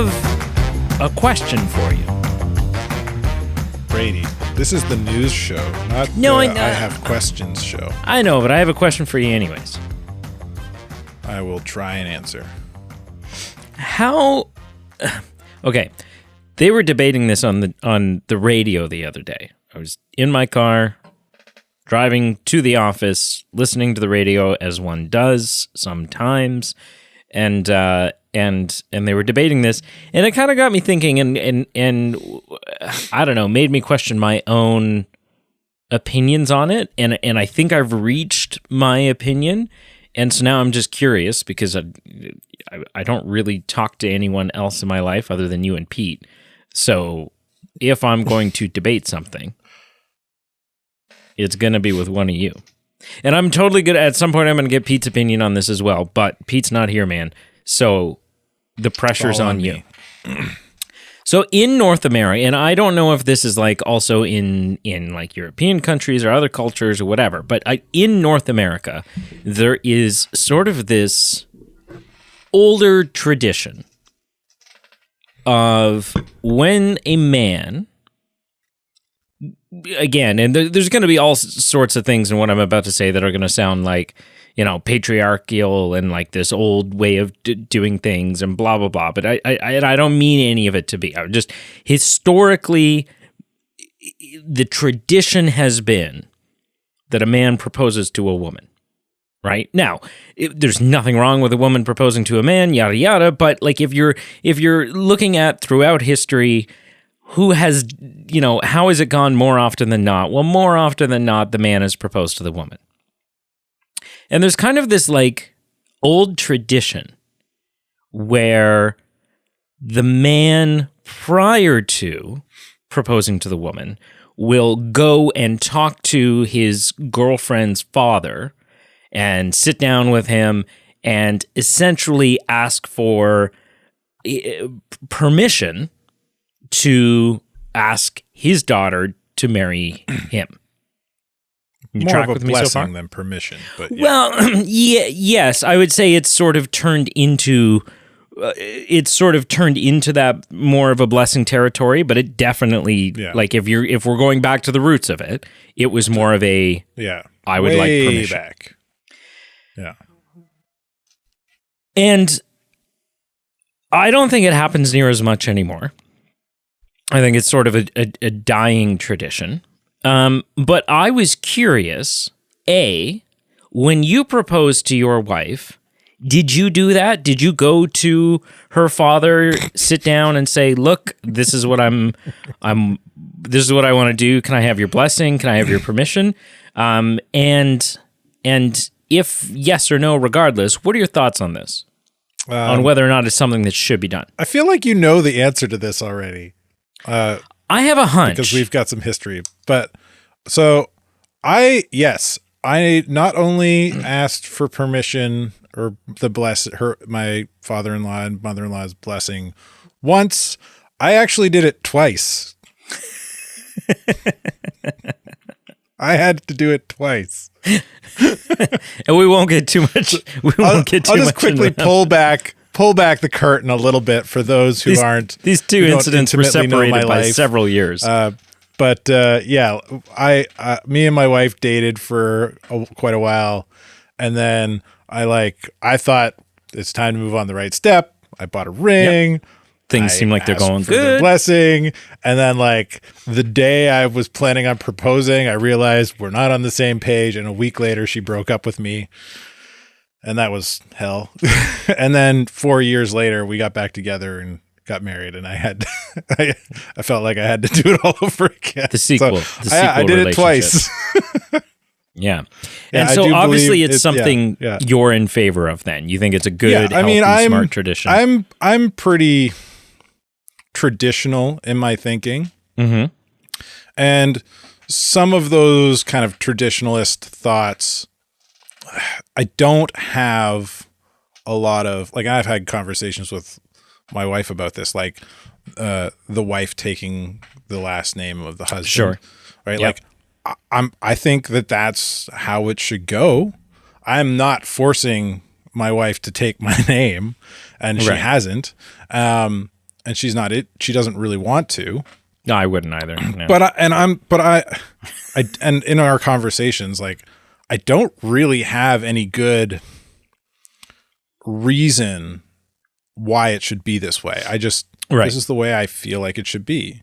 have a question for you. Brady, this is the news show, not No, the I have questions show. I know, but I have a question for you anyways. I will try and answer. How... Okay, they were debating this on the radio the other day. I was in my car, driving to the office, listening to the radio as one does sometimes, and they were debating this, and it kind of got me thinking, and I don't know, made me question my own opinions on it, and I think I've reached my opinion, and so now I'm just curious because I don't really talk to anyone else in my life other than you and Pete. So if I'm going to debate something, it's going to be with one of you. And I'm totally good. At some point, I'm going to get Pete's opinion on this as well. But Pete's not here, man. So the pressure's on you. So in North America, and I don't know if this is like also in like European countries or other cultures or whatever, but in North America, there is sort of this older tradition of when a man, again, and there's going to be all sorts of things in what I'm about to say that are going to sound like, you know, patriarchal and like this old way of doing things and blah, blah, blah. But I don't mean any of it to be. I just, historically, the tradition has been that a man proposes to a woman, right? Now, there's nothing wrong with a woman proposing to a man, yada, yada. But like if you're looking at throughout history, who has, you know, how has it gone more often than not? Well, more often than not, the man has proposed to the woman. And there's kind of this like old tradition where the man prior to proposing to the woman will go and talk to his girlfriend's father and sit down with him and essentially ask for permission to ask his daughter to marry him. You More track of a with me so far? blessing than permission. But yeah. Well, yes, I would say it's sort of turned into that more of a blessing territory. But it definitely, like if we're going back to the roots of it, it was more of a I would like permission. Back. Yeah, and I don't think it happens near as much anymore. I think it's sort of a dying tradition. But I was curious, when you proposed to your wife, did you do that? Did you go to her father, sit down and say, look, this is what this is what I want to do. Can I have your blessing? Can I have your permission? And if yes or no, regardless, what are your thoughts on this? On whether or not it's something that should be done? I feel like you know the answer to this already. I have a hunch. Because we've got some history. But so I not only asked for permission or my father-in-law and mother-in-law's blessing once, I actually did it twice. I had to do it twice. And we won't get too much. I'll just quickly pull back the curtain a little bit for those who aren't. These two incidents were separated by several years. But me and my wife dated for quite a while, and then I thought it's time to move on the right step. I bought a ring. Yep. Things seem like they're going for good. Their blessing, and then like the day I was planning on proposing, I realized we're not on the same page, and a week later she broke up with me. And that was hell. And then 4 years later, we got back together and got married. And I felt like I had to do it all over again. The sequel. I did it twice. Yeah. And so obviously it's something you're in favor of then. You think it's a good, healthy, smart tradition. I'm pretty traditional in my thinking. Mm-hmm. And some of those kind of traditionalist thoughts, I don't have a lot of, like, I've had conversations with my wife about this, like the wife taking the last name of the husband. Sure. Right. Yep. Like I think that that's how it should go. I'm not forcing my wife to take my name, and she hasn't. and she's not it. She doesn't really want to. No, I wouldn't either. No. And in our conversations, like, I don't really have any good reason why it should be this way. This is the way I feel like it should be.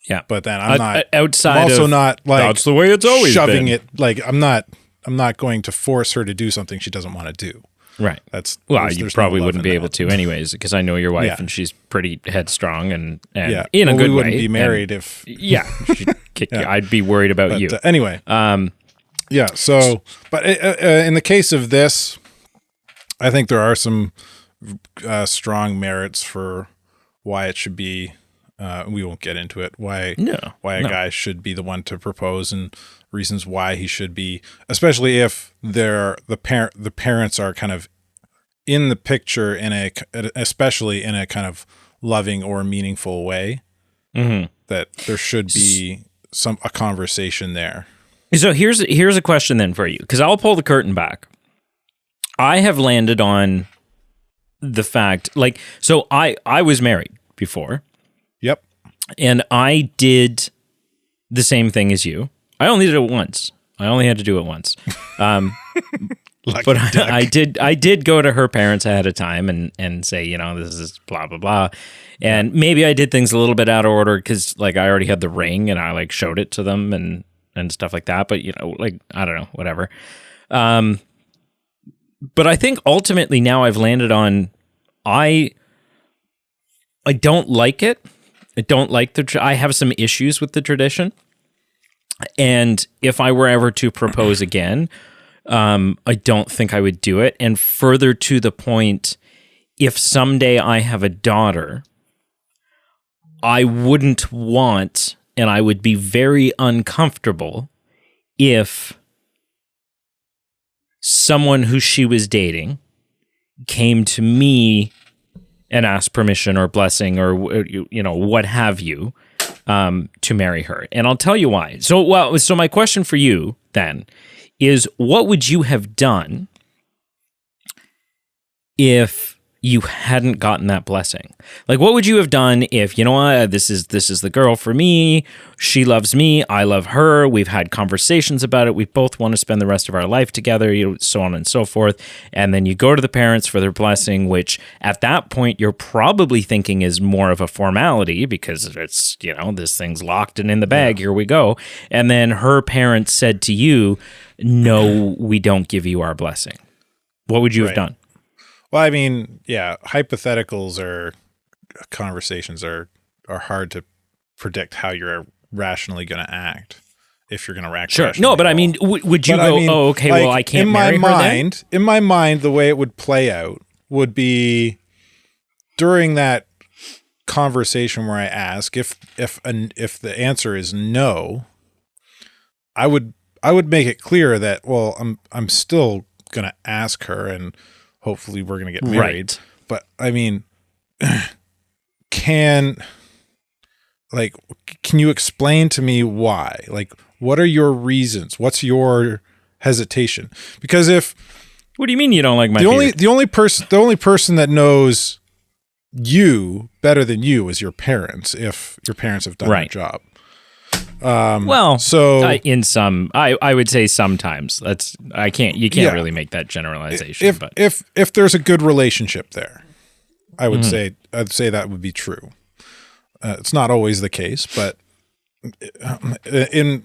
Yeah. But then I'm not outside. I'm also not like that's the way it's always shoving been. it. Like, I'm not going to force her to do something she doesn't want to do. Right. You probably wouldn't be able to anyways, because I know your wife and she's pretty headstrong and in a good way. We wouldn't be married if she'd kick you. I'd be worried about you. Anyway. So, but in the case of this, I think there are some strong merits for why it should be. We won't get into it. Why a guy should be the one to propose, and reasons why he should be, especially if the parents are kind of in the picture especially in a kind of loving or meaningful way. Mm-hmm. That there should be a conversation there. So here's a question then for you, because I'll pull the curtain back. I have landed on the fact, like, so I was married before. Yep. And I did the same thing as you. I only did it once. I only had to do it once. But I did go to her parents ahead of time and say, this is blah, blah, blah. And maybe I did things a little bit out of order because, like, I already had the ring and I, like, showed it to them and stuff like that. But, like, I don't know, whatever. But I think ultimately now I've landed on, I don't like it. I don't like I have some issues with the tradition. And if I were ever to propose again, I don't think I would do it. And further to the point, if someday I have a daughter, I wouldn't want, and I would be very uncomfortable if someone who she was dating came to me and asked permission or blessing or, what have you, to marry her. And I'll tell you why. So my question for you then is, what would you have done if you hadn't gotten that blessing? Like, what would you have done if, this is the girl for me, she loves me, I love her, we've had conversations about it, we both want to spend the rest of our life together, so on and so forth, and then you go to the parents for their blessing, which at that point you're probably thinking is more of a formality because it's, this thing's locked and in the bag, here we go, and then her parents said to you, no, we don't give you our blessing. What would you have done? Well, I mean, hypotheticals conversations are hard to predict how you're rationally going to act, if you're going to act. Sure. No, but I mean, would you go, okay, like, well, I can't marry her then? In my mind, the way it would play out would be during that conversation where I ask if the answer is no, I would make it clear that, well, I'm still going to ask her and hopefully we're going to get married. Right. But I mean, can you explain to me why? Like, what are your reasons? What's your hesitation? Because what do you mean you don't like my beard? The only person that knows you better than you is your parents, if your parents have done their job. I would say sometimes you can't really make that generalization. If there's a good relationship there, I'd say that would be true. It's not always the case, but in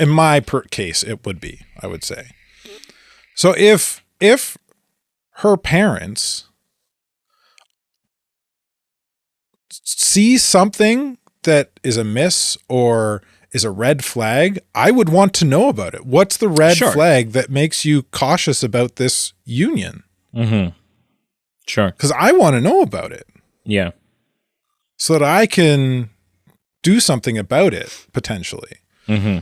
my case, it would be, I would say. So if her parents see something that is amiss or is a red flag, I would want to know about it. What's the red flag that makes you cautious about this union? Mm-hmm. Sure. Because I want to know about it. Yeah. So that I can do something about it, potentially. Mm-hmm.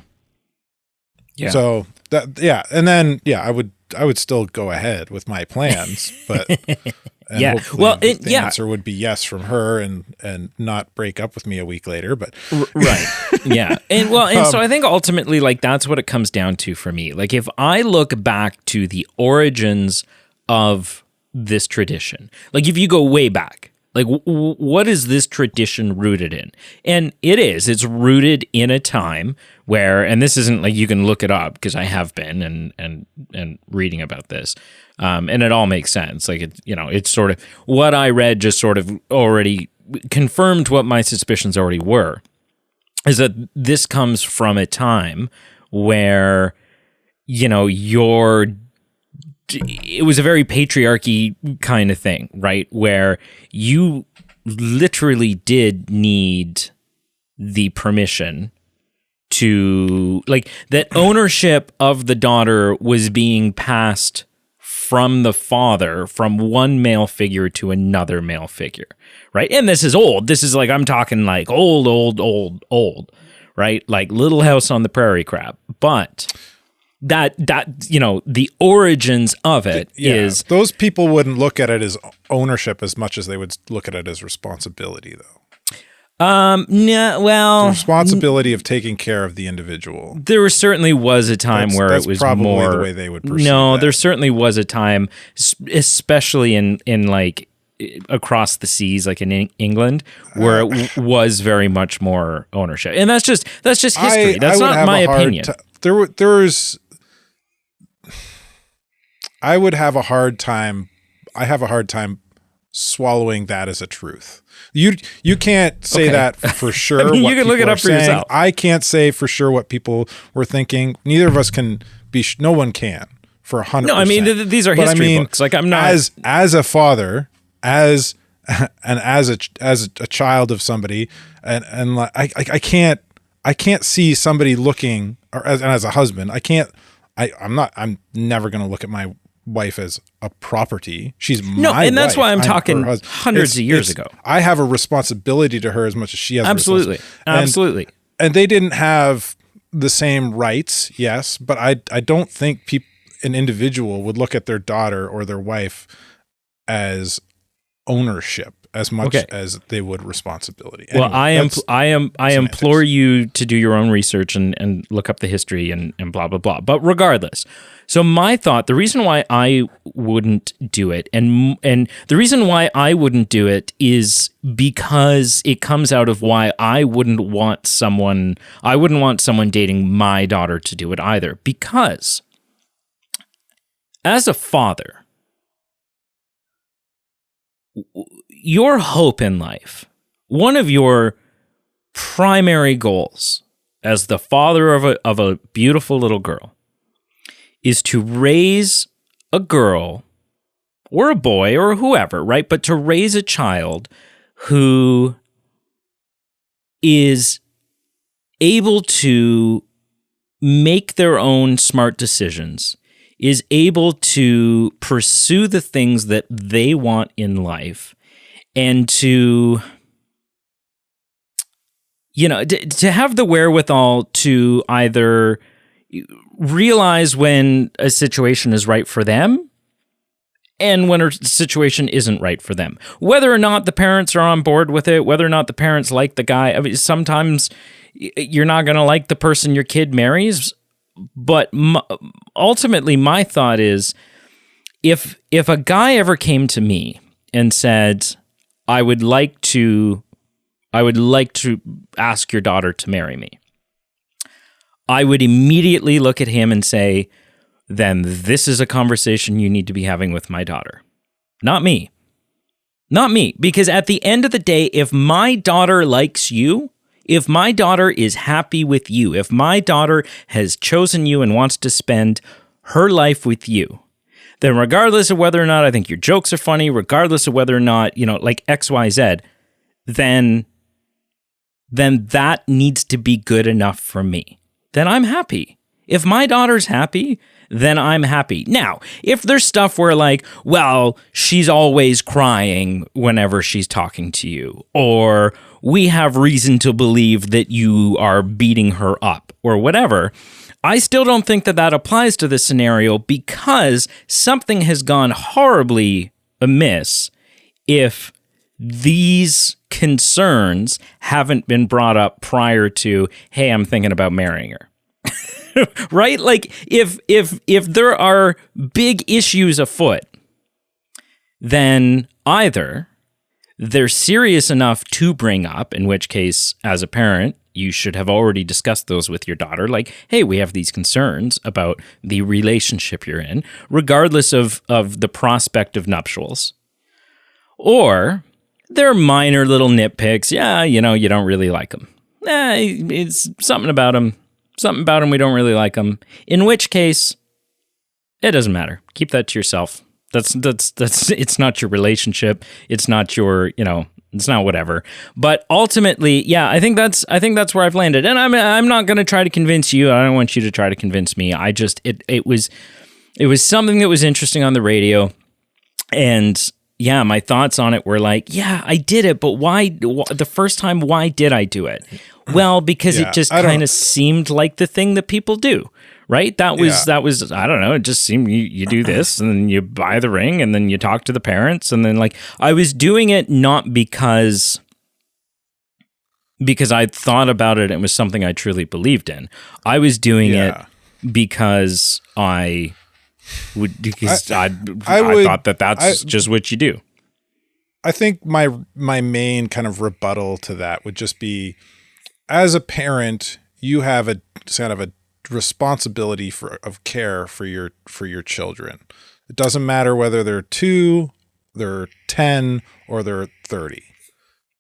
Yeah. So and then I would still go ahead with my plans, but the answer would be yes from her and not break up with me a week later, but right. Yeah. And so I think ultimately, like, that's what it comes down to for me. Like, if I look back to the origins of this tradition, like if you go way back, Like, what is this tradition rooted in? And it's rooted in a time where, and this isn't like you can look it up because I have been and reading about this, and it all makes sense. Like, it's sort of what I read just sort of already confirmed what my suspicions already were, is that this comes from a time where, it was a very patriarchy kind of thing, right? Where you literally did need the permission to, like, that ownership of the daughter was being passed from the father, from one male figure to another male figure, right? And this is old. This is like, I'm talking like old, right? Like Little House on the Prairie crap. But that the origins of it is those people wouldn't look at it as ownership as much as they would look at it as responsibility, though. No, well, the responsibility of taking care of the individual. There certainly was a time where it was probably more the way they would perceive that. There certainly was a time, especially in like across the seas, like in England, where it was very much more ownership, and that's just history. That's not my opinion. I would have a hard time. I have a hard time swallowing that as a truth. You can't say that for sure. I mean, you can look it up for yourself. I can't say for sure what people were thinking. Neither of us can be. No one can for 100%. No, I mean these are history books. Like, I'm not as a father, as a child of somebody, and like I can't see somebody looking, or as a husband, I'm never going to look at my wife as a property. She's my wife. And that's why I'm talking hundreds of years ago. I have a responsibility to her as much as she has. Absolutely. And they didn't have the same rights, yes, but I don't think an individual would look at their daughter or their wife as ownership as much as they would responsibility. Anyway, well, I implore you to do your own research and look up the history and blah, blah, blah. But regardless, so my thought, the reason why I wouldn't do it, and the reason why I wouldn't do it is because it comes out of why I wouldn't want someone dating my daughter to do it either. Because as a father, your hope in life, one of your primary goals as the father of a beautiful little girl, is to raise a girl or a boy or whoever, right? But to raise a child who is able to make their own smart decisions, is able to pursue the things that they want in life, and to have the wherewithal to either realize when a situation is right for them and when a situation isn't right for them. Whether or not the parents are on board with it, whether or not the parents like the guy. I mean, sometimes you're not going to like the person your kid marries, but ultimately my thought is, if a guy ever came to me and said, I would like to ask your daughter to marry me, I would immediately look at him and say, then this is a conversation you need to be having with my daughter. Not me. Not me. Because at the end of the day, if my daughter likes you, if my daughter is happy with you, if my daughter has chosen you and wants to spend her life with you, then regardless of whether or not I think your jokes are funny, regardless of whether or not, like X, Y, Z, then that needs to be good enough for me. Then I'm happy. If my daughter's happy, then I'm happy. Now, if there's stuff where like, well, she's always crying whenever she's talking to you, or we have reason to believe that you are beating her up, or whatever, I still don't think that applies to this scenario, because something has gone horribly amiss if these concerns haven't been brought up prior to, hey, I'm thinking about marrying her. Right? Like, if there are big issues afoot, then either they're serious enough to bring up, in which case, as a parent, you should have already discussed those with your daughter. Like, hey, we have these concerns about the relationship you're in, regardless of the prospect of nuptials. Or they're minor little nitpicks. Yeah, you don't really like them. It's something about them. Something about them we don't really like them. In which case, it doesn't matter. Keep that to yourself. That's it's not your relationship. It's not your, it's not whatever. But ultimately, yeah, I think that's where I've landed. And I'm not going to try to convince you. I don't want you to try to convince me. I just it was something that was interesting on the radio, and yeah, my thoughts on it were like, yeah, I did it, but why the first time? Why did I do it? Well, because it just kind of seemed like the thing that people do. Right? That was, I don't know, it just seemed you do this and then you buy the ring and then you talk to the parents. And then I was doing it not because I thought about it and it was something I truly believed in. I was doing it because I thought that's just what you do. I think my main kind of rebuttal to that would just be, as a parent, you have a kind of a responsibility of care for your children. It doesn't matter whether they're 2, they're 10, or they're 30.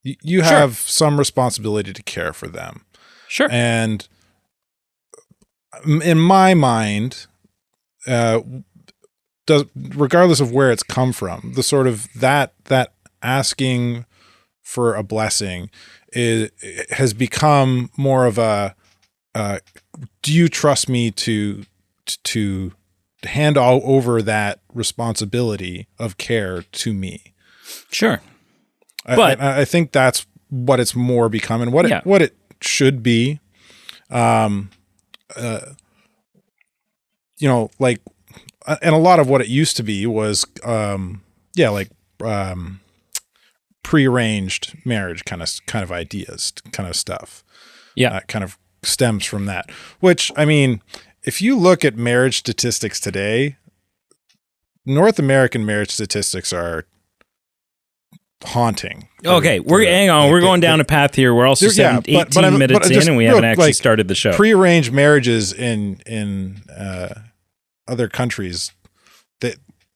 You have some responsibility to care for them. Sure. And in my mind, regardless of where it's come from, the sort of that asking for a blessing has become more of a do you trust me to hand all over that responsibility of care to me? Sure. But I think that's what it's more become and what it should be. And a lot of what it used to be was, prearranged marriage kind of ideas, kind of stuff. Yeah. Kind of stems from that, which, I mean, if you look at marriage statistics today, North American marriage statistics are haunting. Okay, we're going down a path here. We're also 18 minutes in, and we haven't actually started the show. Prearranged marriages in other countries,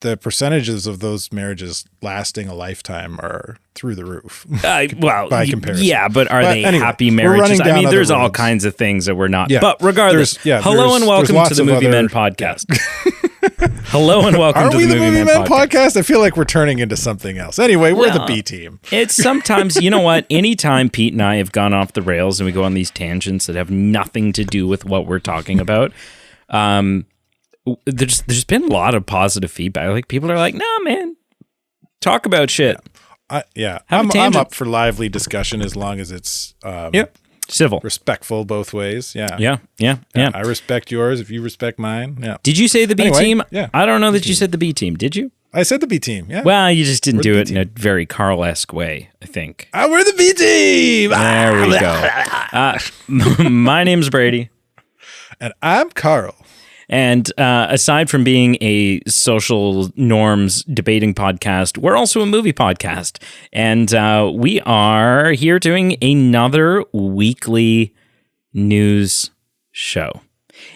the percentages of those marriages lasting a lifetime are through the roof. By comparison. Yeah, but they happy marriages? I mean, there's all kinds of things that we're not. Yeah, but regardless, hello and welcome to the Movie Men podcast. Hello and welcome to the Movie Men podcast. I feel like we're turning into something else. Anyway, we're the B team. It's sometimes, you know what? Anytime Pete and I have gone off the rails and we go on these tangents that have nothing to do with what we're talking about, there's been a lot of positive feedback. Like, people are like, "No, man, talk about shit." I'm up for lively discussion as long as it's civil, respectful both ways. Yeah. I respect yours if you respect mine. Yeah. Did you say the B team? Yeah. I don't know that you said the B team. Did you? I said the B team. Yeah. Well, you just didn't do it in a very Carl-esque way, I think. We're the B team. There we go. My name's Brady, and I'm Carl. And aside from being a social norms debating podcast, we're also a movie podcast. And we are here doing another weekly news show.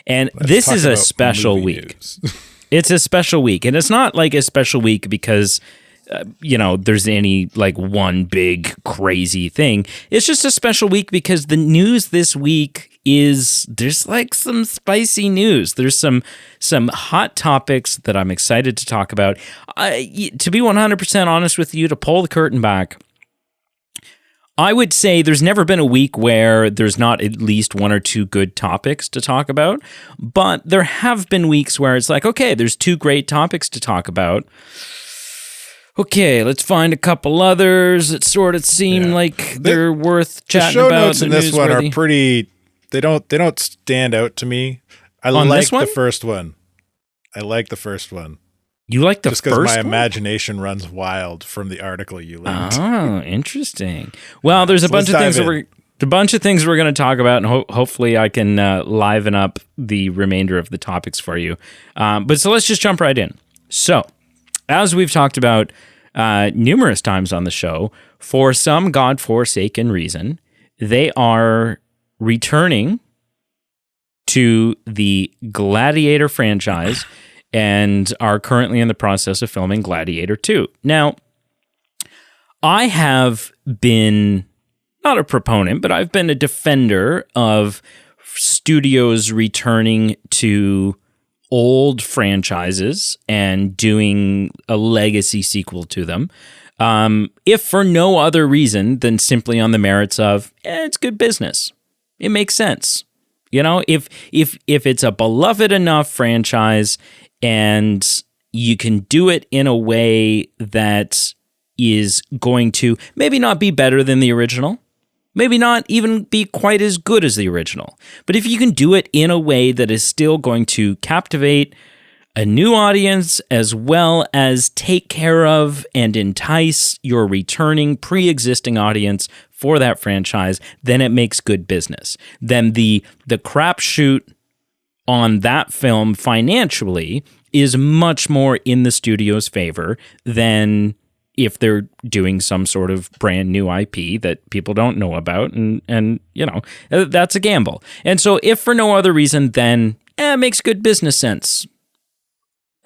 And this is a special week. It's a special week. And it's not like a special week because, there's any like one big crazy thing. It's just a special week because the news this week there's like some spicy news. There's some hot topics that I'm excited to talk about. To be 100% honest with you, to pull the curtain back, I would say there's never been a week where there's not at least one or two good topics to talk about. But there have been weeks where it's like, okay, there's 2 great topics to talk about. Okay, let's find a couple others that sort of seem like they're worth chatting about. The show notes in this one are pretty. They don't stand out to me. I like the first one. I like the first one. You like the first one? Just because my imagination runs wild from the article you linked. Oh, interesting. Well, there's a bunch of things we're going to talk about, and hopefully I can liven up the remainder of the topics for you. But let's just jump right in. So, as we've talked about numerous times on the show, for some godforsaken reason, they are returning to the Gladiator franchise and are currently in the process of filming Gladiator 2. Now, I have been not a proponent, but I've been a defender of studios returning to old franchises and doing a legacy sequel to them. If for no other reason than simply on the merits of, it's good business. It makes sense. You know, if it's a beloved enough franchise and you can do it in a way that is going to maybe not be better than the original, maybe not even be quite as good as the original, but if you can do it in a way that is still going to captivate a new audience as well as take care of and entice your returning pre-existing audience for that franchise, then it makes good business. Then the crapshoot on that film financially is much more in the studio's favor than if they're doing some sort of brand new IP that people don't know about, and you know, that's a gamble. And so if for no other reason, then it makes good business sense.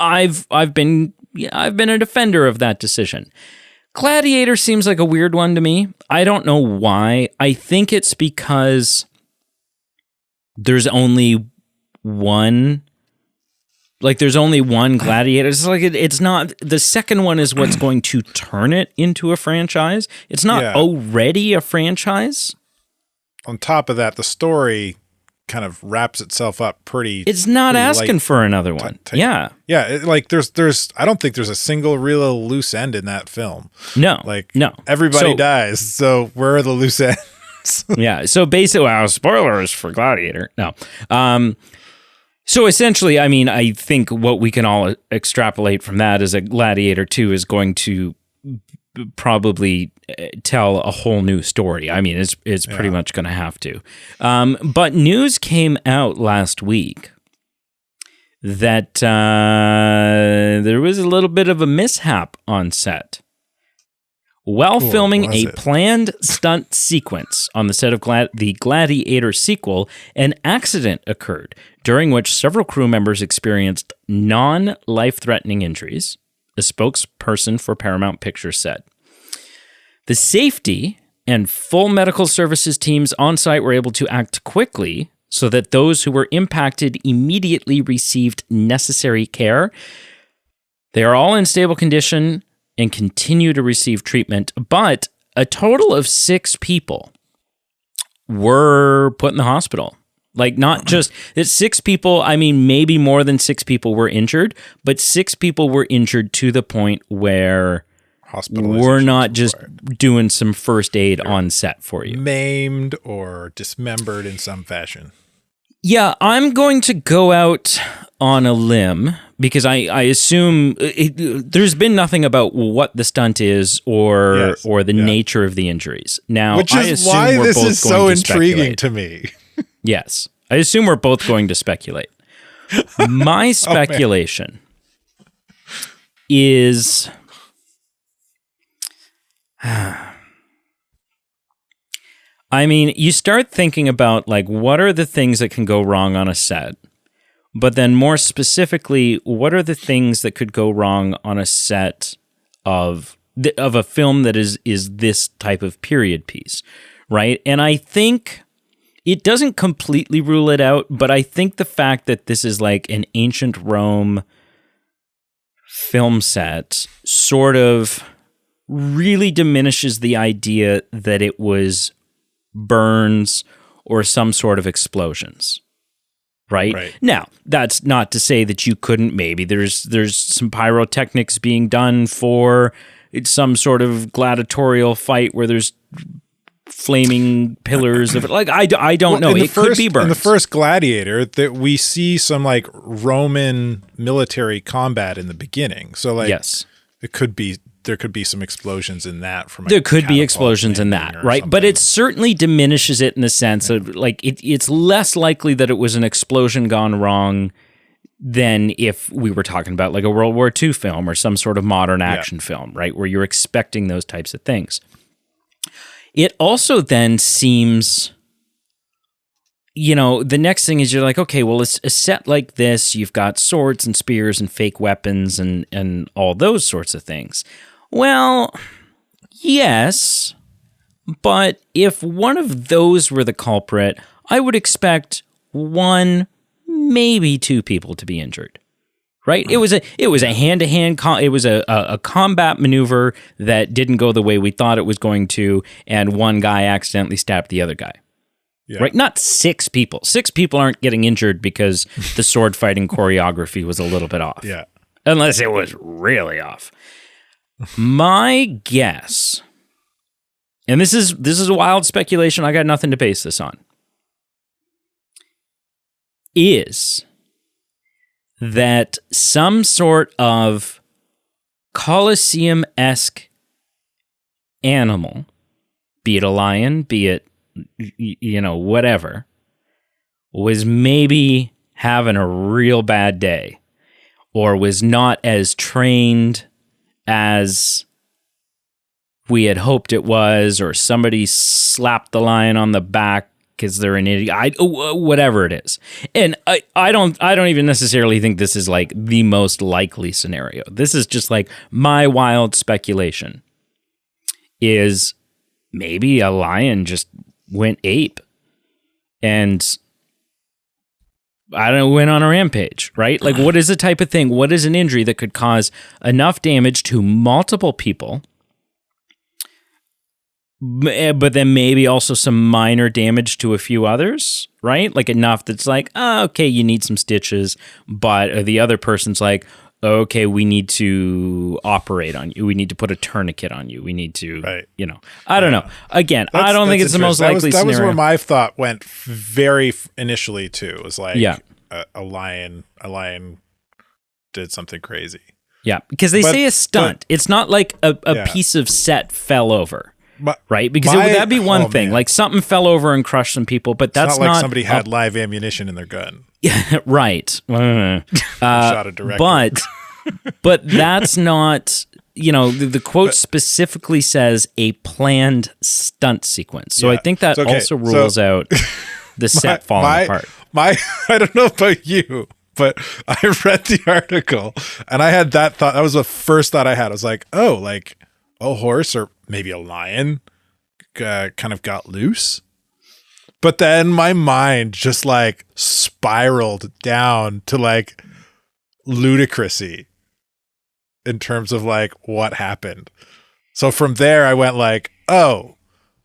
I've been a defender of that decision. Gladiator seems like a weird one to me. I don't know why. I think it's because there's only one. Like, there's only one Gladiator. It's like it's not. The second one is what's going to turn it into a franchise. It's not already a franchise. On top of that, the story kind of wraps itself up pretty. It's not asking for another one. Yeah. Like there's. I don't think there's a single real loose end in that film. No. Everybody dies. So where are the loose ends? Yeah. So basically, spoilers for Gladiator. No. So essentially, I mean, I think what we can all extrapolate from that is that Gladiator 2 is going to probably tell a whole new story. I mean, it's pretty much going to have to. But news came out last week that there was a little bit of a mishap on set. While filming a planned stunt sequence on the set of the Gladiator sequel, an accident occurred, during which several crew members experienced non-life-threatening injuries, a spokesperson for Paramount Pictures said. The safety and full medical services teams on site were able to act quickly so that those who were impacted immediately received necessary care. They are all in stable condition and continue to receive treatment, but a total of 6 people were put in the hospital. Like, not just, it's 6 people, I mean, maybe more than 6 people were injured, but 6 people were injured to the point where we're not just doing some first aid on set for you. Maimed or dismembered in some fashion. Yeah, I'm going to go out on a limb because I assume there's been nothing about what the stunt is or the nature of the injuries. Now, which is why this is so intriguing to me. Yes, I assume we're both going to speculate. My speculation is... I mean, you start thinking about, like, what are the things that can go wrong on a set? But then more specifically, what are the things that could go wrong on a set of a film that is this type of period piece, right? And I think it doesn't completely rule it out, but I think the fact that this is like an ancient Rome film set sort of really diminishes the idea that it was burns or some sort of explosions, right? Now, that's not to say that you couldn't. Maybe there's some pyrotechnics being done for some sort of gladiatorial fight where there's flaming pillars of it. Like, I don't know. It could be burns. In the first Gladiator, that we see some like Roman military combat in the beginning. So like, yes, there could be some explosions in that. There could be explosions in that, right? But it certainly diminishes it in the sense of, like, it's less likely that it was an explosion gone wrong than if we were talking about like a World War II film or some sort of modern action film, right? Where you're expecting those types of things. It also then seems, the next thing is you're like, okay, well, it's a set like this. You've got swords and spears and fake weapons and all those sorts of things. Well, yes, but if one of those were the culprit, I would expect one, maybe two people to be injured. Right? It was a hand-to-hand, it was a combat maneuver that didn't go the way we thought it was going to, and one guy accidentally stabbed the other guy. Yeah. Right? Not 6 people. 6 people aren't getting injured because the sword fighting choreography was a little bit off. Yeah. Unless it was really off. My guess, and this is a wild speculation, I got nothing to base this on, is that some sort of Colosseum-esque animal, be it a lion, be it, whatever, was maybe having a real bad day or was not as trained as we had hoped it was, or somebody slapped the lion on the back because they're an idiot, whatever it is. And I don't even necessarily think this is like the most likely scenario. This is just like my wild speculation is maybe a lion just went ape and went on a rampage, right? Like, what is the type of thing? What is an injury that could cause enough damage to multiple people, but then maybe also some minor damage to a few others, right? Like enough that's like, okay, you need some stitches, but the other person's like, okay, we need to operate on you. We need to put a tourniquet on you. We need to, I don't know. Again, I don't think it's the most likely scenario. That was where my thought went very initially too. It was like a lion did something crazy. Yeah, because they say a stunt. It's not like a piece of set fell over. Right, because that'd be one thing. Man. Like something fell over and crushed some people, but that's not like somebody had live ammunition in their gun. Yeah, right. Shot a director. But that's not. The quote specifically says a planned stunt sequence. So I think that also rules out the set falling apart. I don't know about you, but I read the article and I had that thought. That was the first thought I had. I was like, oh, like a horse or maybe a lion kind of got loose. But then my mind just like spiraled down to like ludicrousy in terms of like what happened. So from there I went like, oh,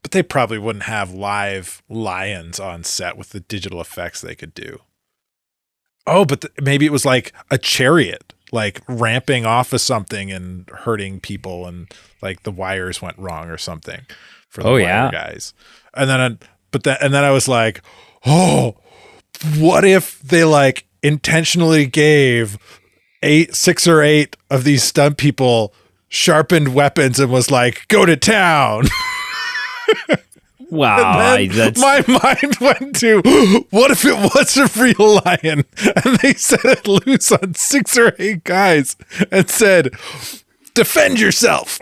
but they probably wouldn't have live lions on set with the digital effects they could do. Oh, but maybe it was like a chariot, like ramping off of something and hurting people, and like the wires went wrong or something for the wire guys. And then I was like, oh, what if they like intentionally gave 6 or 8 of these stunt people sharpened weapons and was like, go to town. Wow, my mind went to, what if it was a real lion and they set it loose on 6 or 8 guys and said, defend yourself.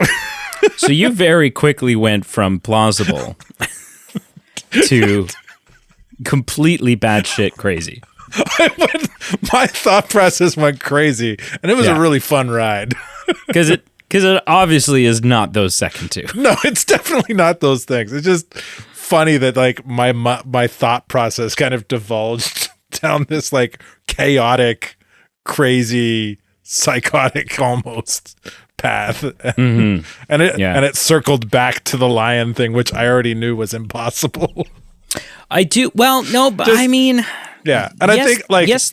So you very quickly went from plausible to completely batshit crazy. My thought process went crazy, and it was a really fun ride. Because it obviously is not those second two. No, it's definitely not those things. It's just funny that like my thought process kind of divulged down this like chaotic, crazy, psychotic almost path, and it circled back to the lion thing, which I already knew was impossible. I do. Well, no, but I mean, yeah, and I think like it's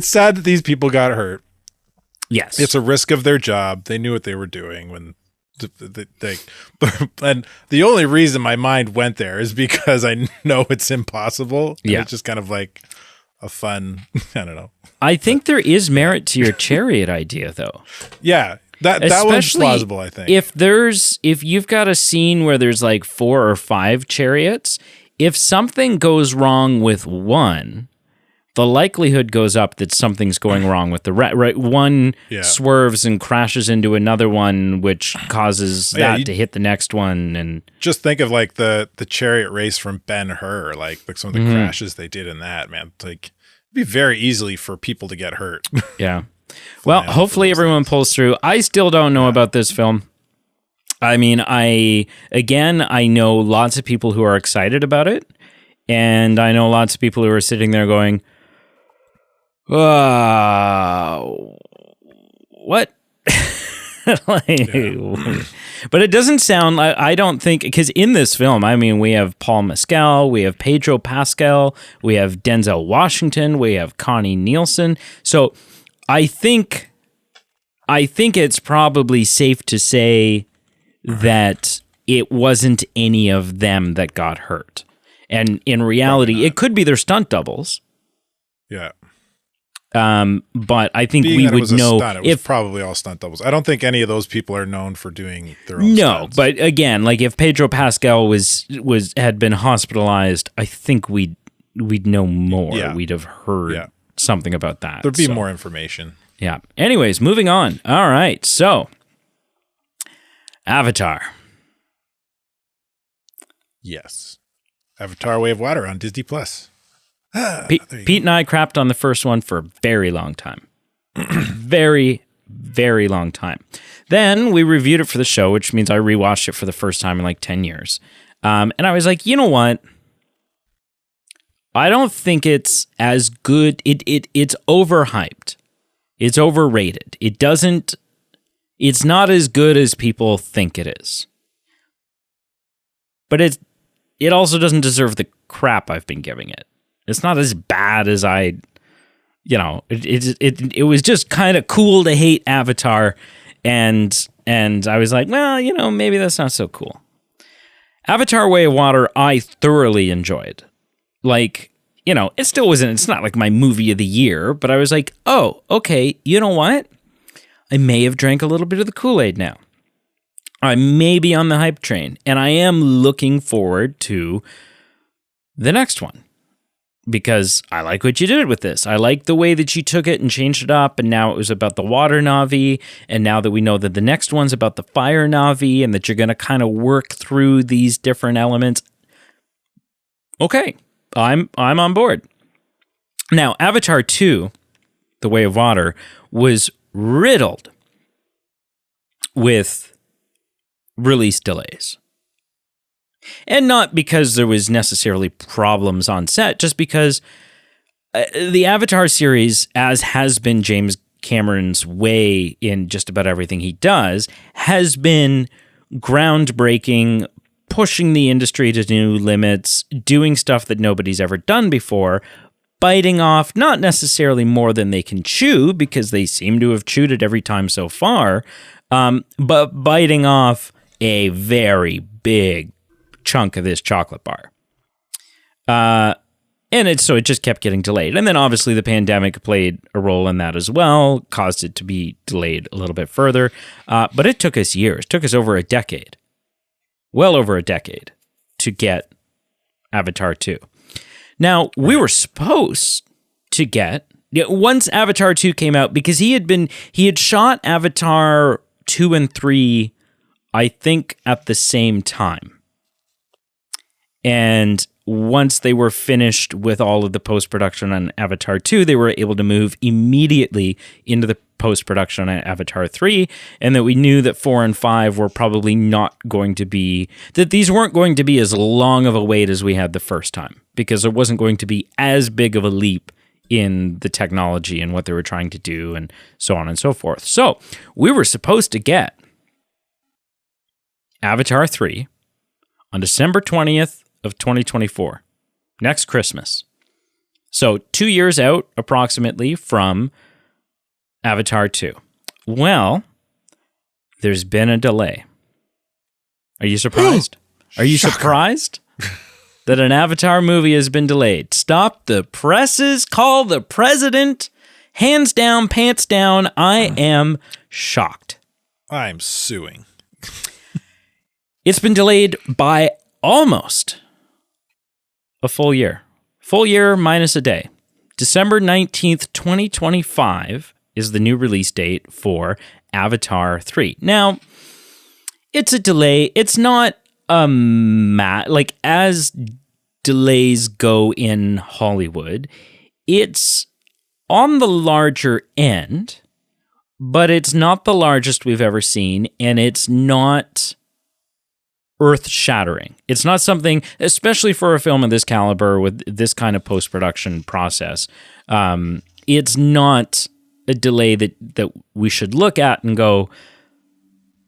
sad that these people got hurt. Yes, it's a risk of their job. They knew what they were doing when and the only reason my mind went there is because I know it's impossible. Yeah, it's just kind of like a fun, I don't know. I think there is merit to your chariot idea, though. Yeah, that one's plausible, I think. If you've got a scene where there's like 4 or 5 chariots, if something goes wrong with one, the likelihood goes up that something's going wrong with the right. One swerves and crashes into another one, which causes that to hit the next one. And just think of like the chariot race from Ben-Hur, like some of the crashes they did in that, man. Like, it'd be very easily for people to get hurt. Yeah. Well, hopefully everyone pulls through. I still don't know about this film. I mean, I know lots of people who are excited about it, and I know lots of people who are sitting there going, what? But it doesn't sound like, I don't think, because in this film, I mean, we have Paul Mescal, we have Pedro Pascal, we have Denzel Washington, we have Connie Nielsen. So I think it's probably safe to say that it wasn't any of them that got hurt. And in reality, it could be their stunt doubles. Yeah. But I think we would know if probably all stunt doubles. I don't think any of those people are known for doing their own stunts. But again, like if Pedro Pascal had been hospitalized, I think we'd know more. Yeah. We'd have heard something about that. There'd be more information. Yeah. Anyways, moving on. All right. So, Avatar. Yes. Avatar: Way of Water on Disney Plus. Pete and I crapped on the first one for a very long time. Very, very long time. Then we reviewed it for the show, which means I rewatched it for the first time in like 10 years. And I was like, you know what? I don't think it's as good. It's overhyped. It's overrated. It's not as good as people think it is. But it also doesn't deserve the crap I've been giving it. It's not as bad as it was just kind of cool to hate Avatar, and I was like, well, maybe that's not so cool. Avatar: Way of Water, I thoroughly enjoyed. Like, it still wasn't, it's not like my movie of the year, but I was like, oh, okay, you know what? I may have drank a little bit of the Kool-Aid now. I may be on the hype train, and I am looking forward to the next one. Because I like what you did with this. I like the way that you took it and changed it up, and now it was about the water Na'vi, and now that we know that the next one's about the fire Na'vi, and that you're going to kind of work through these different elements. Okay, I'm on board. Now, Avatar 2, The Way of Water, was riddled with release delays. And not because there was necessarily problems on set, just because the Avatar series, as has been James Cameron's way in just about everything he does, has been groundbreaking, pushing the industry to new limits, doing stuff that nobody's ever done before, biting off not necessarily more than they can chew, because they seem to have chewed it every time so far, but biting off a very big chunk of this chocolate bar. And it just kept getting delayed. And then obviously the pandemic played a role in that as well, caused it to be delayed a little bit further. But it took us years. It took us over a decade. Well over a decade to get Avatar 2. Now, we were supposed to get, once Avatar 2 came out, because he had shot Avatar 2 and 3, I think, at the same time. And once they were finished with all of the post-production on Avatar 2, they were able to move immediately into the post-production on Avatar 3, and that we knew that 4 and 5 were probably not going to be, that these weren't going to be as long of a wait as we had the first time, because there wasn't going to be as big of a leap in the technology and what they were trying to do, and so on and so forth. So, we were supposed to get Avatar 3 on December 20th of 2024, next Christmas. So 2 years out, approximately, from Avatar 2. Well, there's been a delay. Are you surprised? Are you surprised that an Avatar movie has been delayed? Stop the presses, call the president, hands down, pants down. I am shocked. I'm suing. It's been delayed by almost a full year. Full year minus a day. December 19th, 2025 is the new release date for Avatar 3. Now, it's a delay. It's not like as delays go in Hollywood, it's on the larger end, but it's not the largest we've ever seen, and it's not earth-shattering. It's not something, especially for a film of this caliber with this kind of post-production process, it's not a delay that we should look at and go,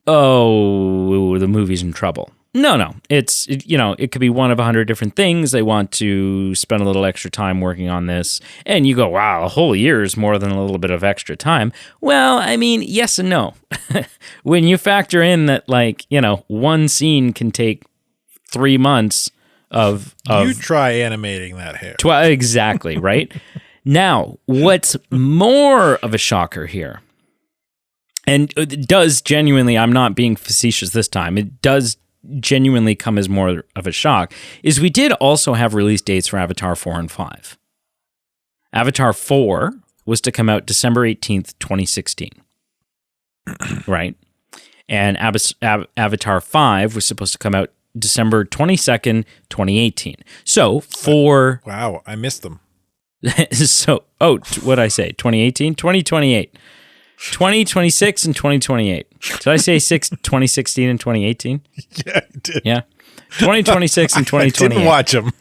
oh, the movie's in trouble. No. It could be one of 100 different things. They want to spend a little extra time working on this. And you go, wow, a whole year is more than a little bit of extra time. Well, I mean, yes and no. When you factor in that, one scene can take 3 months of you try animating that hair. Exactly, right? Now, what's more of a shocker here, and it does genuinely, I'm not being facetious this time, it does genuinely come as more of a shock, is we did also have release dates for Avatar 4 and 5. Avatar 4 was to come out December 18th, 2016. Right? And Avatar 5 was supposed to come out December 22nd, 2018. So, for... Wow, I missed them. What'd I say? 2018? 2028. 2026 and 2028. Did I say 2016 and 2018? Yeah, I did. Yeah. 2026 and 2028. I didn't watch them.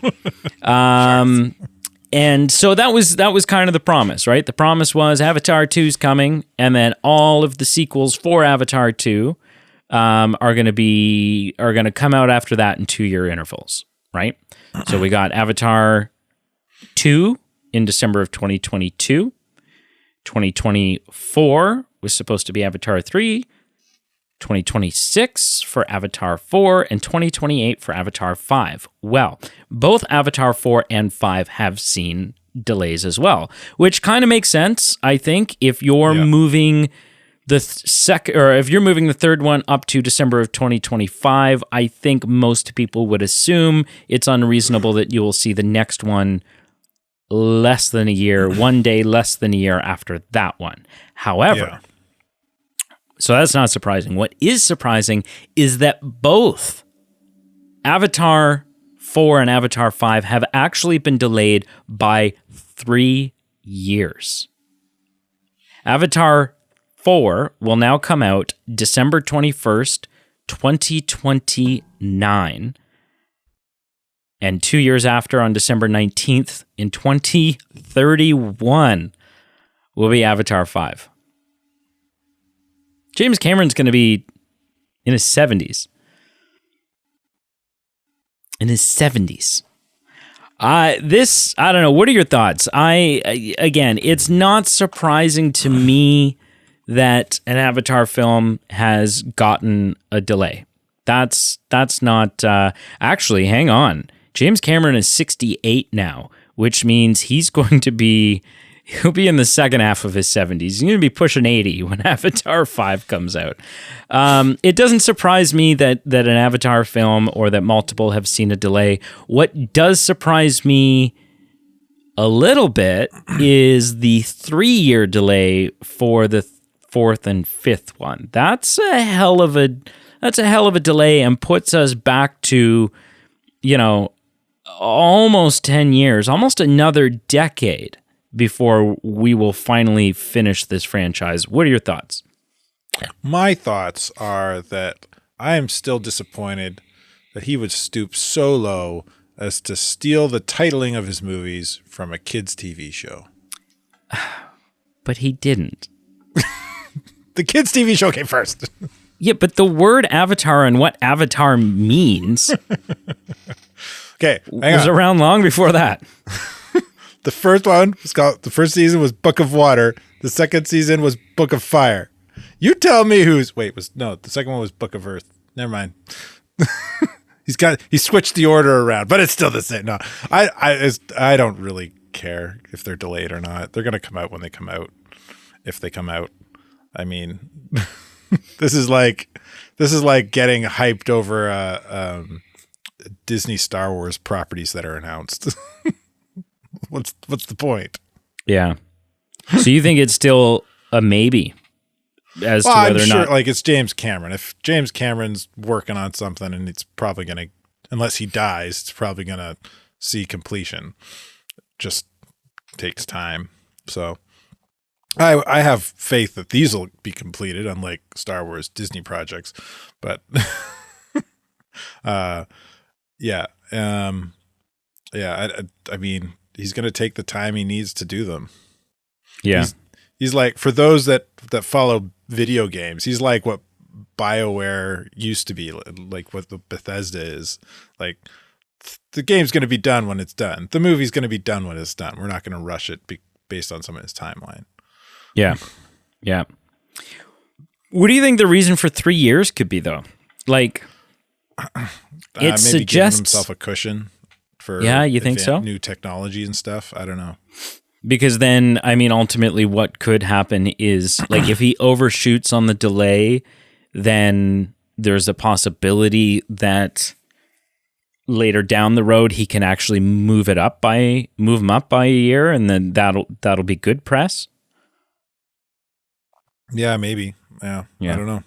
And so that was kind of the promise, right? The promise was Avatar 2's coming, and then all of the sequels for Avatar 2 are going to come out after that in 2-year intervals, right? So we got Avatar 2 in December of 2022. 2024 was supposed to be Avatar 3, 2026 for Avatar 4, and 2028 for Avatar 5. Well, both Avatar 4 and 5 have seen delays as well, which kind of makes sense, I think, if you're moving if you're moving the third one up to December of 2025. I think most people would assume it's unreasonable that you will see the next one less than a year, one day less than a year after that one. However, so that's not surprising. What is surprising is that both Avatar 4 and Avatar 5 have actually been delayed by 3 years. Avatar 4 will now come out December 21st, 2029. And 2 years after, on December 19th, in 2031, will be Avatar 5. James Cameron's going to be in his 70s. In his 70s. I don't know. What are your thoughts? Again, it's not surprising to me that an Avatar film has gotten a delay. That's not... actually, hang on. James Cameron is 68 now, which means he'll be in the second half of his 70s. He's going to be pushing 80 when Avatar 5 comes out. It doesn't surprise me that an Avatar film or that multiple have seen a delay. What does surprise me a little bit is the 3-year delay for the fourth and fifth one. That's a hell of a delay and puts us back to, almost 10 years, almost another decade before we will finally finish this franchise. What are your thoughts? My thoughts are that I am still disappointed that he would stoop so low as to steal the titling of his movies from a kids' TV show. But he didn't. The kids' TV show came first. Yeah, but the word Avatar and what Avatar means was around long before that. The first one was called, the first season was Book of Water. The second season was Book of Fire. You tell me the second one was Book of Earth. Never mind. He switched the order around, but it's still the same. No, I don't really care if they're delayed or not. They're going to come out when they come out. If they come out, I mean, this is like getting hyped over Disney Star Wars properties that are announced. What's the point? Yeah. So you think it's still a maybe as to whether I'm or sure, not? like, it's James Cameron. If James Cameron's working on something, and it's probably going to, unless he dies, it's probably going to see completion. Just takes time. So I have faith that these will be completed, unlike Star Wars Disney projects. But yeah. I mean, he's going to take the time he needs to do them. Yeah. He's like, for those that follow video games, he's like what BioWare used to be, like what the Bethesda is. Like, the game's going to be done when it's done. The movie's going to be done when it's done. We're not going to rush it based on some of his timeline. Yeah. Yeah. What do you think the reason for 3 years could be, though? Like, it maybe suggests giving himself a cushion for you think so? New technology and stuff. I don't know. Because then, I mean, ultimately what could happen is, like, if he overshoots on the delay, then there's a possibility that later down the road he can actually move him up by a year, and then that'll be good press. Yeah, maybe. Yeah. I don't know.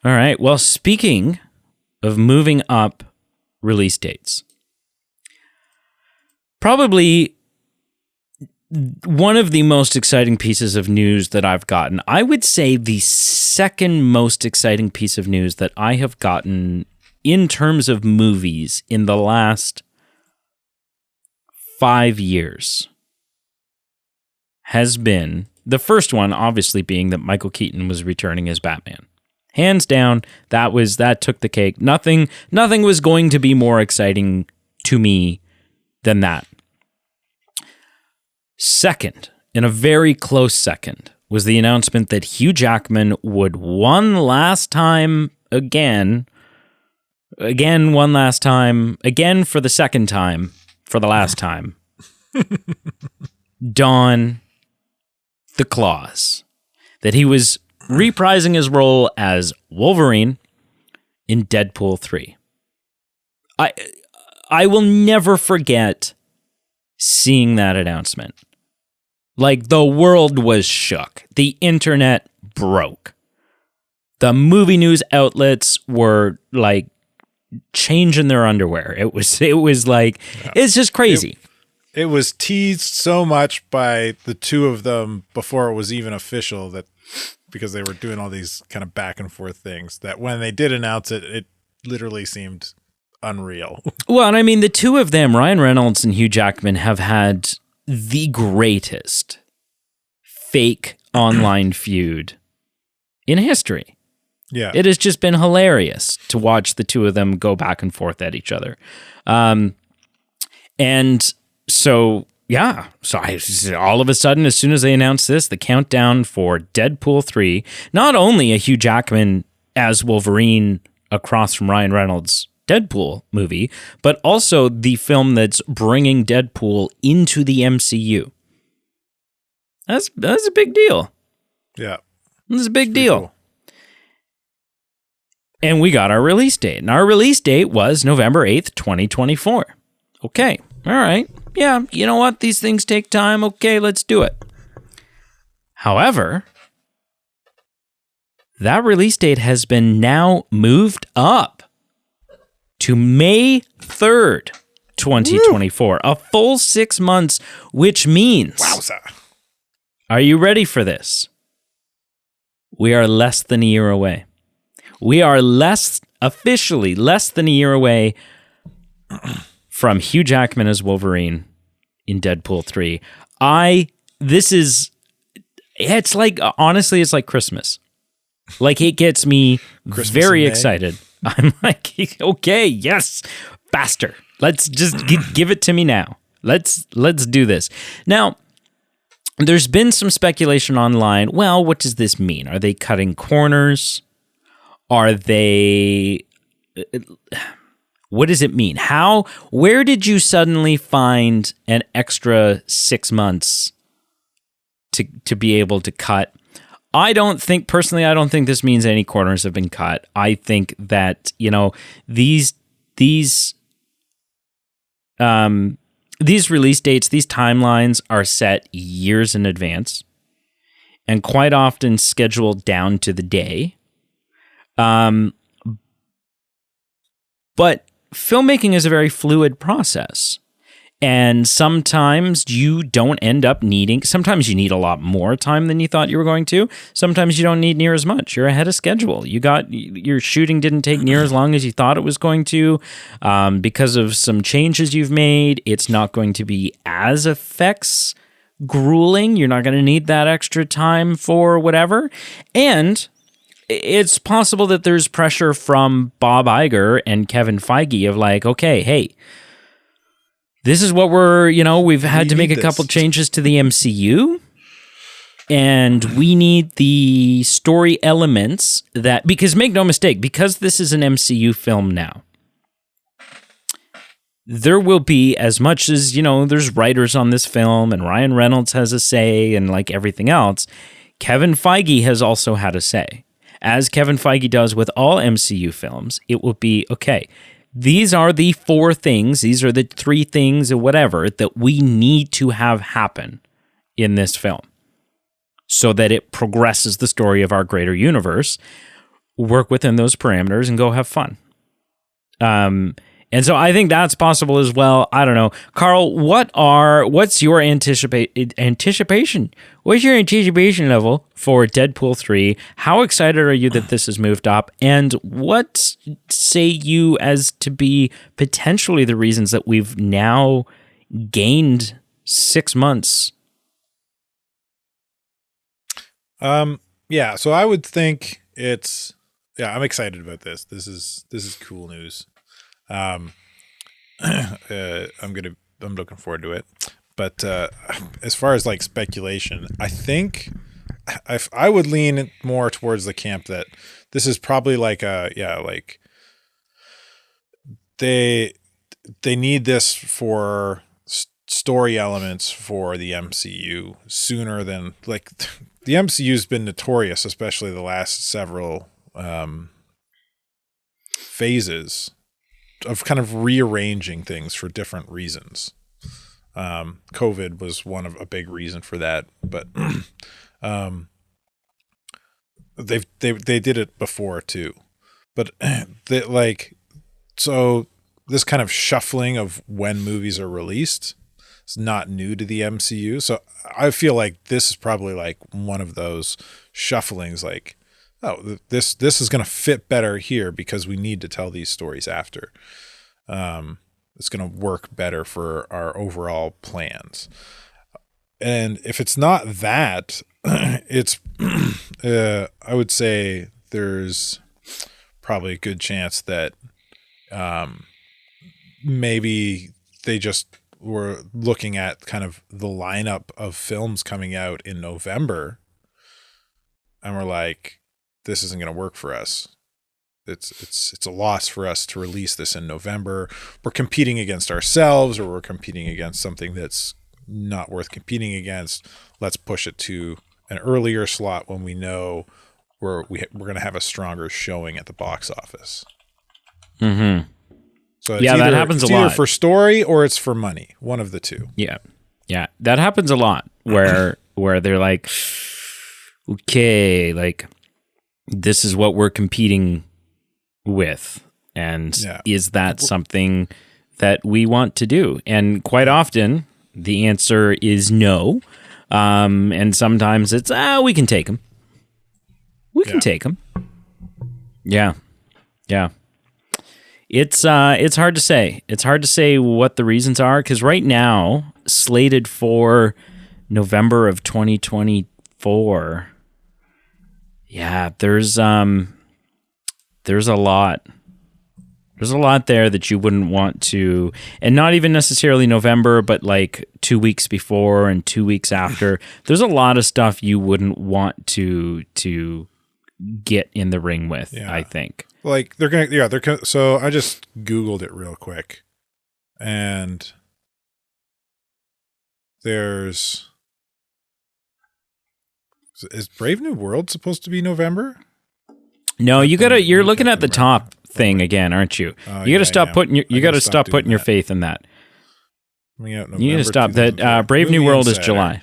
All right. Well, speaking of moving up release dates, probably one of the most exciting pieces of news that I've gotten, I would say the second most exciting piece of news that I have gotten in terms of movies in the last 5 years, has been the first one, obviously, being that Michael Keaton was returning as Batman. Hands down, that took the cake. Nothing was going to be more exciting to me than that. Second, in a very close second, was the announcement that Hugh Jackman would one last time, again for the second time, for the last time, don the claws. That he was reprising his role as Wolverine in Deadpool 3. I will never forget seeing that announcement. Like, the world was shook. The internet broke. The movie news outlets were like changing their underwear. It was like, it's just crazy. It was teased so much by the two of them before it was even official, that because they were doing all these kind of back and forth things, that when they did announce it, it literally seemed unreal. Well, and I mean, the two of them, Ryan Reynolds and Hugh Jackman, have had the greatest fake online feud in history. Yeah. It has just been hilarious to watch the two of them go back and forth at each other. And so, yeah. So all of a sudden, as soon as they announced this, the countdown for Deadpool 3, not only a Hugh Jackman as Wolverine across from Ryan Reynolds' Deadpool movie, but also the film that's bringing Deadpool into the MCU. That's a big deal. Yeah. That's a big deal. Cool. And we got our release date. And our release date was November 8th, 2024. Okay. All right. Yeah, you know what? These things take time. Okay, let's do it. However, that release date has been now moved up to May 3rd, 2024. Woo! A full 6 months, which means... Wowza. Are you ready for this? We are less than a year away. We are officially less than a year away from Hugh Jackman as Wolverine in Deadpool 3. It's like, honestly, it's like Christmas. Like, it gets me very excited. I'm like, okay, yes, faster. Let's just give it to me now. Let's do this. Now, there's been some speculation online. Well, what does this mean? Are they cutting corners? Are they... What does it mean? Where did you suddenly find an extra 6 months to be able to cut? I don't think this means any corners have been cut. I think that, these these release dates, these timelines are set years in advance and quite often scheduled down to the day. But filmmaking is a very fluid process. And sometimes you don't end up needing, sometimes you need a lot more time than you thought you were going to. Sometimes you don't need near as much. You're ahead of schedule. Your shooting didn't take near as long as you thought it was going to. Because of some changes you've made, it's not going to be as effects grueling. You're not going to need that extra time for whatever. And it's possible that there's pressure from Bob Iger and Kevin Feige of like, okay, hey, this is what we've had to make a couple changes to the MCU, and we need the story elements because make no mistake, because this is an MCU film now, there will be, as much as, there's writers on this film and Ryan Reynolds has a say and like everything else, Kevin Feige has also had a say. As Kevin Feige does with all MCU films, it will be, okay, these are the 4 things, these are the 3 things or whatever that we need to have happen in this film so that it progresses the story of our greater universe. Work within those parameters and go have fun. And so I think that's possible as well. I don't know. Carl, what's your anticipation? What's your anticipation level for Deadpool 3? How excited are you that this has moved up? And what say you as to be potentially the reasons that we've now gained 6 months? Yeah, so I would think I'm excited about this. This is cool news. I'm looking forward to it. But as far as like speculation, I think I would lean more towards the camp that this is probably like they need this for story elements for the MCU sooner than like the MCU's been notorious, especially the last several phases of kind of rearranging things for different reasons. COVID was a big reason for that, but they did it before too. But so this kind of shuffling of when movies are released is not new to the MCU. So I feel like this is probably like one of those shufflings, like, oh, this is going to fit better here because we need to tell these stories after. It's going to work better for our overall plans. And if it's not that, it's I would say there's probably a good chance that maybe they just were looking at kind of the lineup of films coming out in November and we're like, this isn't going to work for us. It's a loss for us to release this in November. We're competing against ourselves, or we're competing against something that's not worth competing against. Let's push it to an earlier slot when we know we're going to have a stronger showing at the box office. Mm-hmm. So it's that happens a lot. It's either for story or it's for money. One of the two. Yeah, that happens a lot. Where they're like, okay, like this is what we're competing with, and is that something that we want to do? And quite often the answer is no, and sometimes it's we can take them. We can take them. Yeah. It's hard to say. It's hard to say what the reasons are, because right now, slated for November of 2024. Yeah, there's a lot. There's a lot there that you wouldn't want to, and not even necessarily November, but like 2 weeks before and 2 weeks after. There's a lot of stuff you wouldn't want to get in the ring with, I think. Like so I just Googled it real quick, and is Brave New World supposed to be November? No, you're looking at the top thing again, aren't you? You got to stop putting your faith in that. Coming out November. You need to stop that. 2004. Brave New Movie World is Insider. July.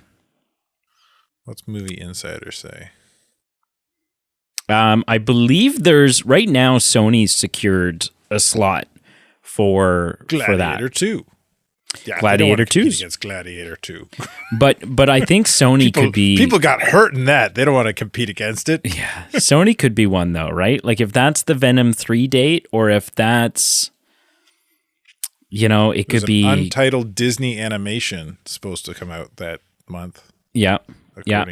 What's Movie Insider say? I believe there's right now Sony's secured a slot for Gladiator that. 2. Yeah, Gladiator 2 against Gladiator 2. But I think Sony could be. People got hurt in that. They don't want to compete against it. Yeah, Sony could be one though, right? Like if that's the Venom 3 date, or if that's, it could be untitled Disney animation supposed to come out that month. Yeah.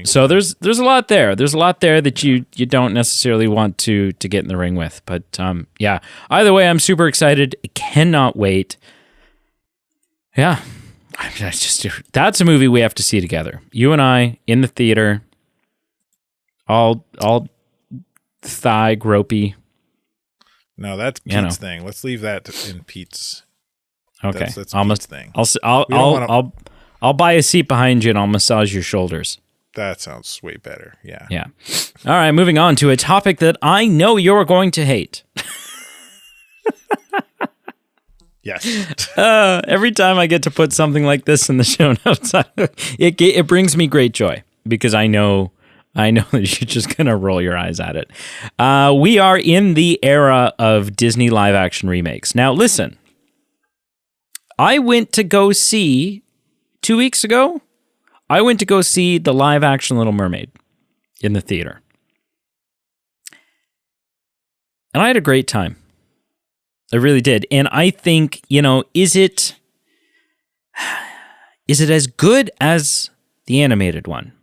So there's a lot there. There's a lot there that you don't necessarily want to get in the ring with. But yeah. Either way, I'm super excited. I cannot wait. Yeah. That's a movie we have to see together. You and I in the theater. All thigh gropey. No, that's Pete's thing. Let's leave that in Pete's. Okay. That's Pete's thing. I'll buy a seat behind you and I'll massage your shoulders. That sounds way better. Yeah. Yeah. All right, moving on to a topic that I know you're going to hate. Yes. Every time I get to put something like this in the show notes, it brings me great joy because I know that you're just going to roll your eyes at it. We are in the era of Disney live action remakes. Now, listen, I went to go see 2 weeks ago. I went to go see the live action Little Mermaid in the theater. And I had a great time. I really did. And I think, is it as good as the animated one?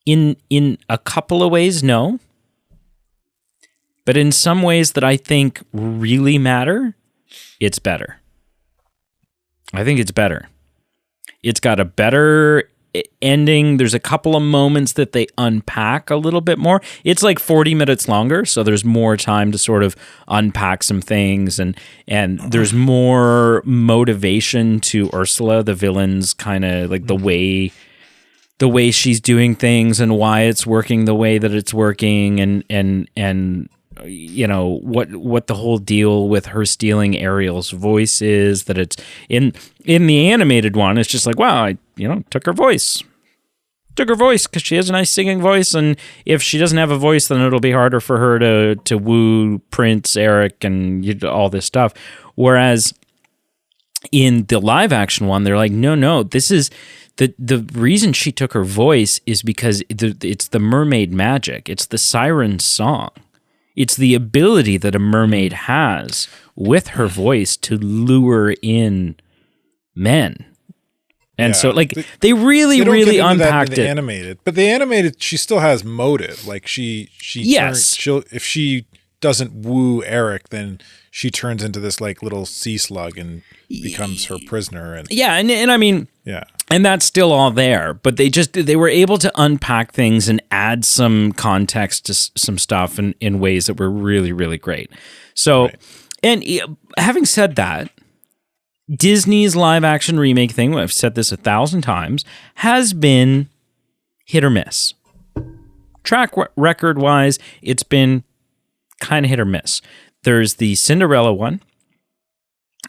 In a couple of ways, no. But in some ways that I think really matter, it's better. I think it's better. It's got a better ending. There's a couple of moments that they unpack a little bit more. It's like 40 minutes longer, so there's more time to sort of unpack some things, and there's more motivation to Ursula, the villain's kind of like the way she's doing things and why it's working the way that it's working, and what the whole deal with her stealing Ariel's voice is. That it's in the animated one, it's just like, wow, I took her voice because she has a nice singing voice, and if she doesn't have a voice, then it'll be harder for her to woo Prince Eric and all this stuff. Whereas in the live action one, they're like, no, this is the reason she took her voice is because it's the mermaid magic. It's the siren song. It's the ability that a mermaid has with her voice to lure in men. And so, like, they really unpacked it. Animated, but the animated, she still has motive. Like if she doesn't woo Eric, then she turns into this like little sea slug and becomes her prisoner. And and I mean, and that's still all there. But they were able to unpack things and add some context to some stuff in ways that were really, really great. So, and having said that, Disney's live action remake thing, I've said this 1,000 times, has been hit or miss. Track record wise, it's been kind of hit or miss. There's the Cinderella one,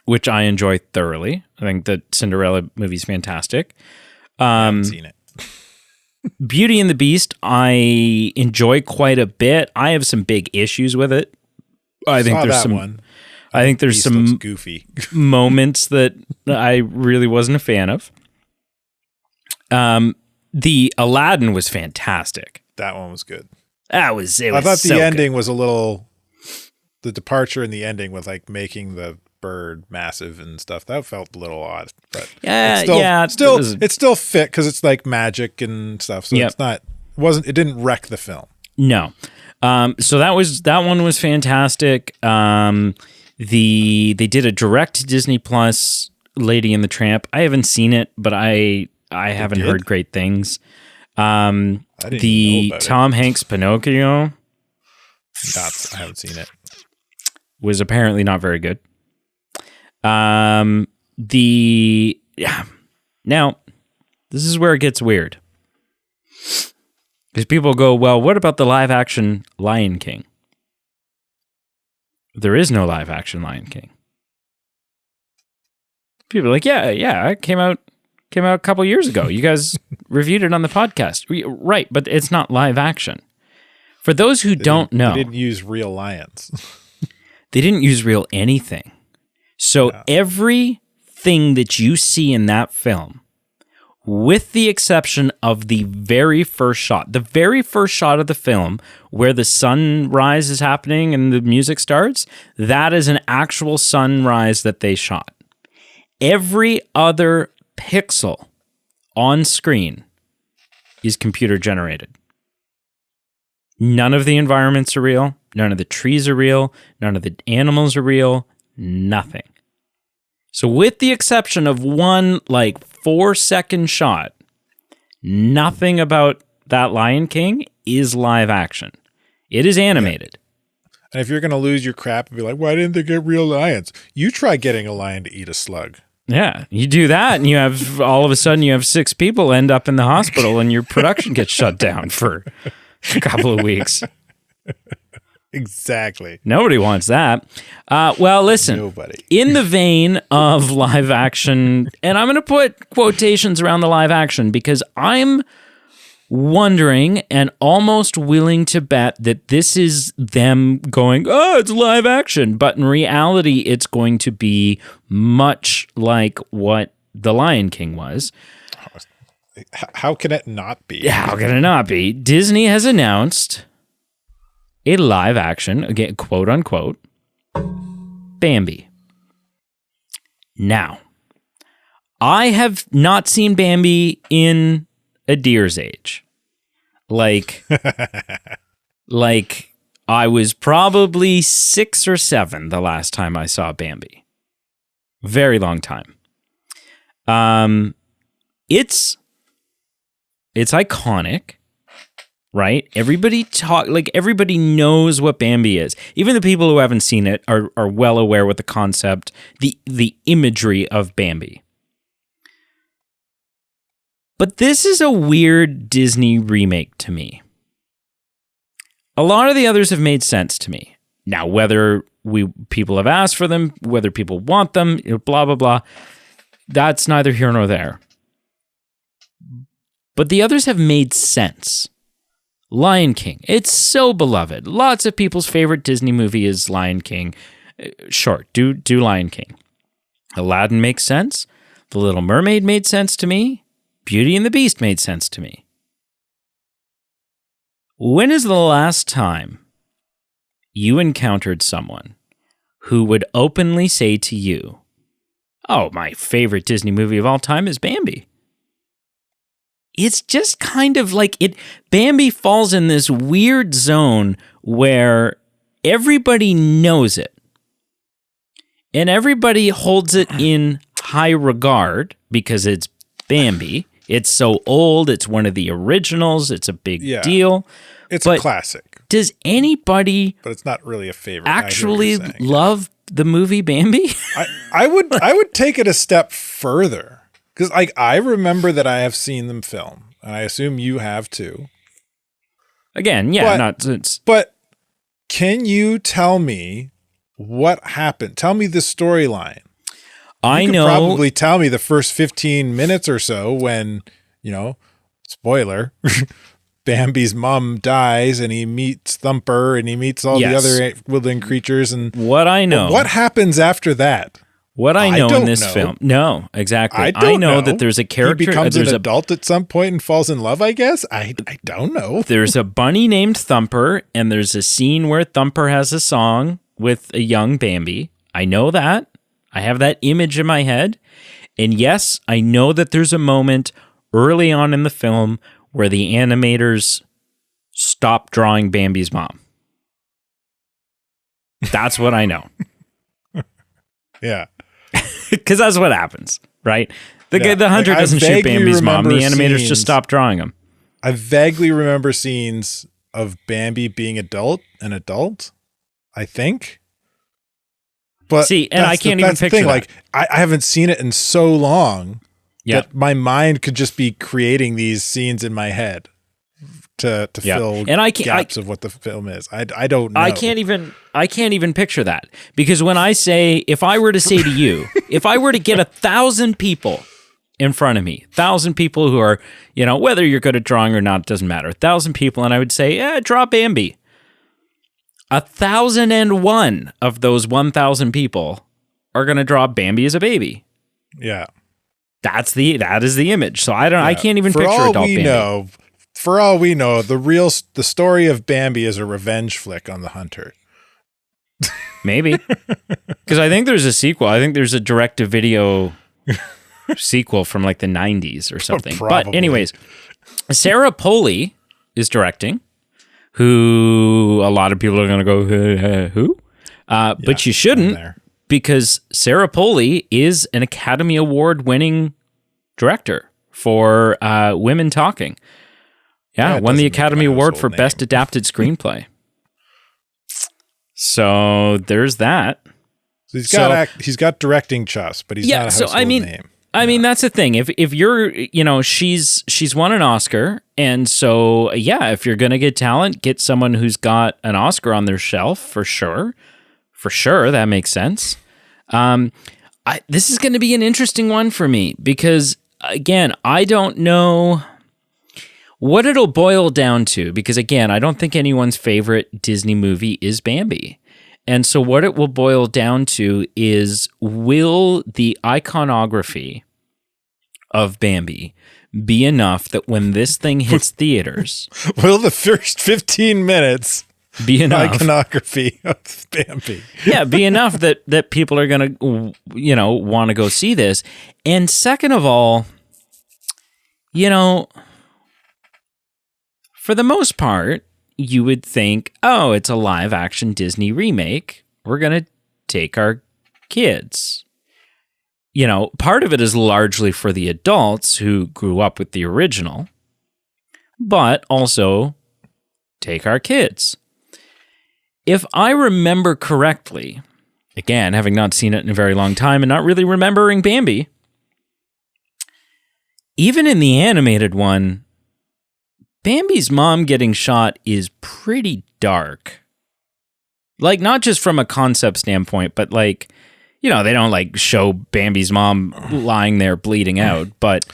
which I enjoy thoroughly. I think the Cinderella movie's fantastic. I haven't seen it. Beauty and the Beast, I enjoy quite a bit. I have some big issues with it. I think there's some goofy moments that I really wasn't a fan of. The Aladdin was fantastic. That one was good. I thought the ending was a little. The departure in the ending with like making the bird massive and stuff, that felt a little odd. But it still fit because it's like magic and stuff. So it didn't wreck the film. No. So that one was fantastic. They did a direct to Disney Plus Lady and the Tramp. I haven't seen it, but I haven't heard great things. The Tom Hanks Pinocchio. I haven't seen it. Was apparently not very good. Now this is where it gets weird. Because people go, well, what about the live action Lion King? There is no live action Lion King. People are like, yeah, it came out a couple years ago. You guys reviewed it on the podcast. Right, but it's not live action. For those who don't know. They didn't use real lions. They didn't use real anything. So everything that you see in that film, with the exception of the very first shot of the film where the sunrise is happening and the music starts, that is an actual sunrise that they shot. Every other pixel on screen is computer generated. None of the environments are real. None of the trees are real. None of the animals are real. Nothing. So with the exception of one 4-second shot, nothing about that Lion King is live action. It is animated. And if you're going to lose your crap and be like, why didn't they get real lions? You try getting a lion to eat a slug. Yeah, you do that and you have, all of a sudden you have 6 people end up in the hospital and your production gets shut down for a couple of weeks. Exactly. Nobody wants that. Well, listen. Nobody. In the vein of live action, and I'm going to put quotations around the live action because I'm wondering and almost willing to bet that this is them going, oh, it's live action. But in reality, it's going to be much like what The Lion King was. How can it not be? How can it not be? Disney has announced a live action, again, quote unquote, Bambi. Now, I have not seen Bambi in a deer's age. Like I was probably 6 or 7 the last time I saw Bambi. Very long time. It's iconic. Right? Everybody everybody knows what Bambi is. Even the people who haven't seen it are well aware with the concept, the imagery of Bambi. But this is a weird Disney remake to me. A lot of the others have made sense to me. Now, whether people have asked for them, whether people want them, blah, blah, blah, that's neither here nor there. But the others have made sense. Lion King. It's so beloved. Lots of people's favorite Disney movie is Lion King. Sure, do Lion King. Aladdin makes sense. The Little Mermaid made sense to me. Beauty and the Beast made sense to me. When is the last time you encountered someone who would openly say to you, oh, my favorite Disney movie of all time is Bambi? It's just kind of like Bambi falls in this weird zone where everybody knows it. And everybody holds it in high regard because it's Bambi. It's so old. It's one of the originals. It's a big deal. It's a classic. Does anybody but it's not really a favorite. Actually love the movie Bambi? I would take it a step further. Because I remember that I have seen them film, and I assume you have too. Again, but can you tell me what happened? Tell me the storyline. You could probably tell me the first 15 minutes or so when, spoiler, Bambi's mom dies and he meets Thumper and he meets all the other woodland creatures. And what I know. What happens after that? What I know in this film. No, exactly. I know that there's a character. He becomes an adult at some point and falls in love, I guess. I don't know. There's a bunny named Thumper, and there's a scene where Thumper has a song with a young Bambi. I know that. I have that image in my head. And yes, I know that there's a moment early on in the film where the animators stop drawing Bambi's mom. That's what I know. Yeah. Because that's what happens, right? The hunter doesn't shoot Bambi's mom. The animators just stop drawing him. I vaguely remember scenes of Bambi being an adult, I think. But see, and I can't even picture that. Like, I haven't seen it in so long that my mind could just be creating these scenes in my head to fill gaps of what the film is. I don't know. I can't even I can't even picture that. Because when I say, if I were to say to you, if I were to get 1,000 people in front of me, 1,000 people who are, whether you're good at drawing or not, it doesn't matter. 1,000 people, and I would say, draw Bambi. 1,001 of those 1,000 people are going to draw Bambi as a baby. Yeah. That is the image. So I can't even picture adult Bambi. For all we know, the story of Bambi is a revenge flick on the hunter. Maybe. Because I think there's a sequel. I think there's a direct-to-video sequel from like the 90s or something. Probably. But anyways, Sarah Polley is directing, who a lot of people are going to go, who? But you shouldn't, because Sarah Polley is an Academy Award-winning director for Women Talking. Yeah, won the Academy Award for Best Adapted Screenplay. So there's that. So he's got directing chops, but he's not a household name. I mean, that's the thing. If you're, she's won an Oscar, and so if you're gonna get talent, get someone who's got an Oscar on their shelf for sure. For sure, that makes sense. This is going to be an interesting one for me because, again, I don't know what it'll boil down to, because again, I don't think anyone's favorite Disney movie is Bambi. And so what it will boil down to is, will the iconography of Bambi be enough that when this thing hits theaters... will the first 15 minutes be enough iconography of Bambi? Yeah, be enough that people are going to, want to go see this. And second of all, for the most part, you would think, oh, it's a live action Disney remake. We're going to take our kids. Part of it is largely for the adults who grew up with the original, but also take our kids. If I remember correctly, again, having not seen it in a very long time and not really remembering Bambi, even in the animated one, Bambi's mom getting shot is pretty dark. Like, not just from a concept standpoint, but like, they don't show Bambi's mom lying there bleeding out, but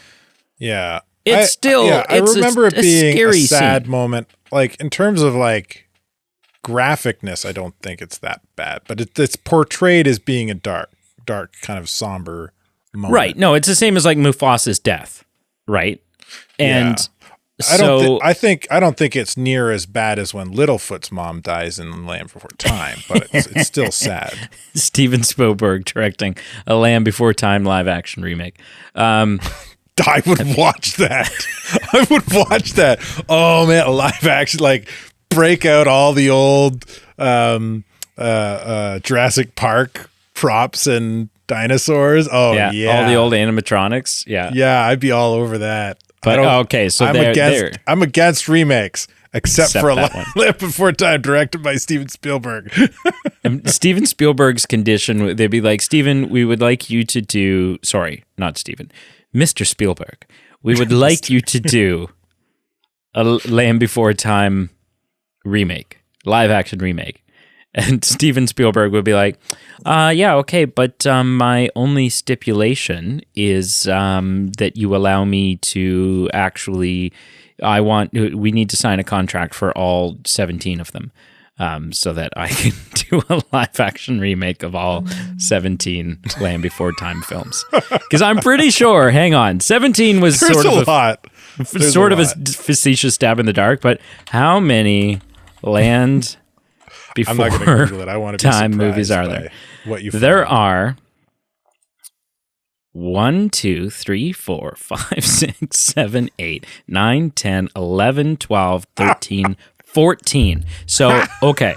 yeah, it's I remember it being a sad scene. moment. Like, in terms of like graphicness, I don't think it's that bad, but it's portrayed as being a dark kind of somber moment. Right. No, it's the same as like Mufasa's death, right? And I don't think it's near as bad as when Littlefoot's mom dies in Land Before Time, but it's still sad. Steven Spielberg directing a Land Before Time live action remake. I would watch that. I would watch that. Oh man, a live action, like break out all the old Jurassic Park props and dinosaurs. Oh yeah, all the old animatronics. Yeah, I'd be all over that. But okay, so I'm against remakes, except for Land Before Time, directed by Steven Spielberg. And Steven Spielberg's condition, they'd be like, Steven, we would like you to do. Sorry, not Steven, Mr. Spielberg. We would like you to do a Land Before Time remake, live action remake. And Steven Spielberg would be like, yeah, okay, but my only stipulation is that you allow me to actually, we need to sign a contract for all 17 of them so that I can do a live action remake of all 17 Land Before Time films. Because I'm pretty sure, hang on, 17 was sort of a facetious stab in the dark, but how many Land Before I'm not going to Google it. I want to be Time movies are there? What you there are 1, 2, 3, 4, 5, 6, 7, 8, 9, 10, 11, 12, 13, 14. So, okay.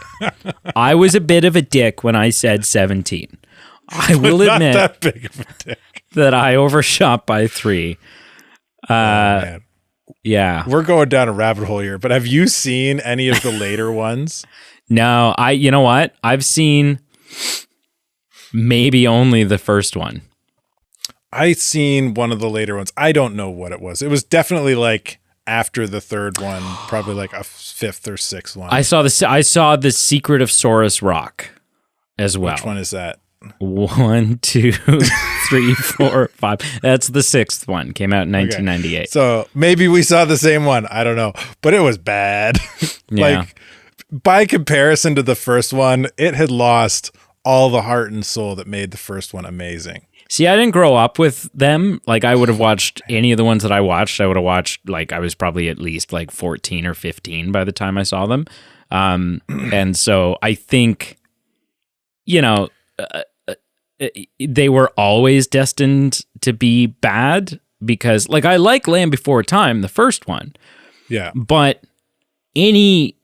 I was a bit of a dick when I said 17. I will admit that big of a dick. That I overshot by 3. Man. Yeah. We're going down a rabbit hole here, but have you seen any of the later ones? No, you know what? I've seen maybe only the first one. I seen one of the later ones. I don't know what it was. It was definitely like after the third one, probably like a fifth or sixth one. I saw the Secret of Saurus Rock as well. Which one is that? 1, 2, 3, 4, 5. That's the sixth one. Came out in 1998. Okay. So maybe we saw the same one. I don't know, but it was bad. Yeah. Like by comparison to the first one, it had lost all the heart and soul that made the first one amazing. See, I didn't grow up with them. Like, I would have watched any of the ones that I watched. I would have watched, like, I was probably at least like 14 or 15 by the time I saw them. And so I think, you know, they were always destined to be bad because, like, I like Land Before Time, the first one. Yeah. But any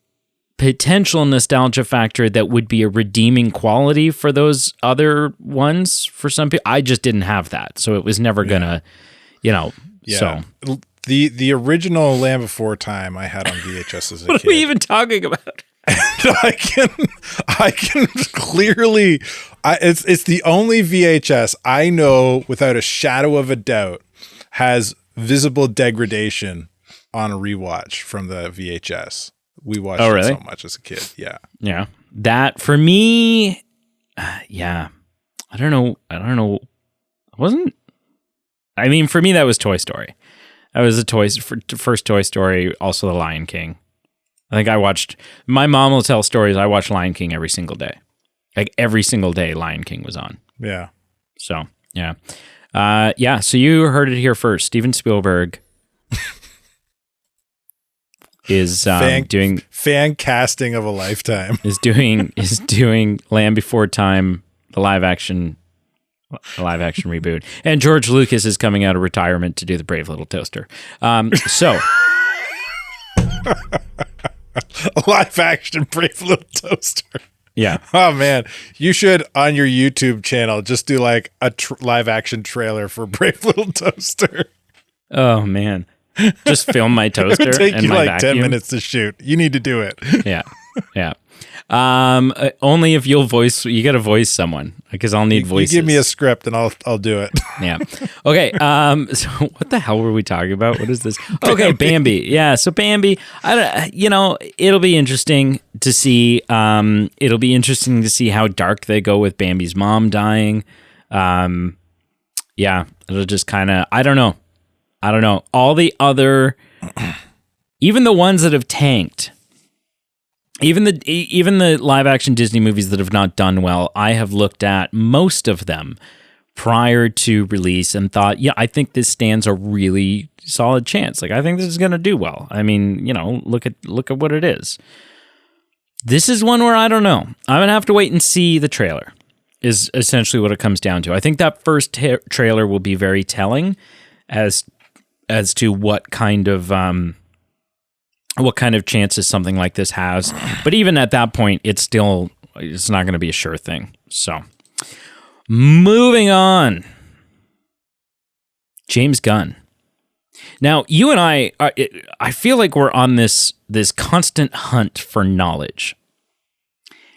potential nostalgia factor that would be a redeeming quality for those other ones for some people, I just didn't have that. So it was never gonna, you know. Yeah. So the original Land Before Time I had on VHS as a what kid. are we even talking about? I can clearly, it's the only VHS I know without a shadow of a doubt has visible degradation on a rewatch from the VHS. We watched it so much as a kid. Yeah. Yeah. That for me, yeah. I don't know. I mean, for me, that was Toy Story. That was first Toy Story, also The Lion King. I think my mom will tell stories. I watched Lion King every single day. Like every single day, Lion King was on. Yeah. So, yeah. Yeah. So you heard it here first. Steven Spielberg is doing fan casting of a lifetime. is doing Land Before Time, the live action reboot, and George Lucas is coming out of retirement to do the Brave Little Toaster. So live action Brave Little Toaster. Yeah. Oh man, you should on your YouTube channel just do like a live action trailer for Brave Little Toaster. Oh man. Just film my toaster. It would take and you my like vacuum. 10 minutes to shoot. You need to do it. Yeah. Yeah. Only if you got to voice someone because I'll need voices. You give me a script and I'll do it. Yeah. Okay. So what the hell were we talking about? What is this? Okay. Bambi. Yeah. So Bambi, it'll be interesting to see. It'll be interesting to see how dark they go with Bambi's mom dying. Yeah. It'll just kind of, I don't know. All the other, even the ones that have tanked, even the live action Disney movies that have not done well, I have looked at most of them prior to release and thought, yeah, I think this stands a really solid chance. Like, I think this is going to do well. I mean, look at what it is. This is one where I don't know. I'm going to have to wait and see the trailer is essentially what it comes down to. I think that first trailer will be very telling as to what kind of chances something like this has. But even at that point, it's not going to be a sure thing. So, moving on. James Gunn. Now, you and I feel like we're on this constant hunt for knowledge.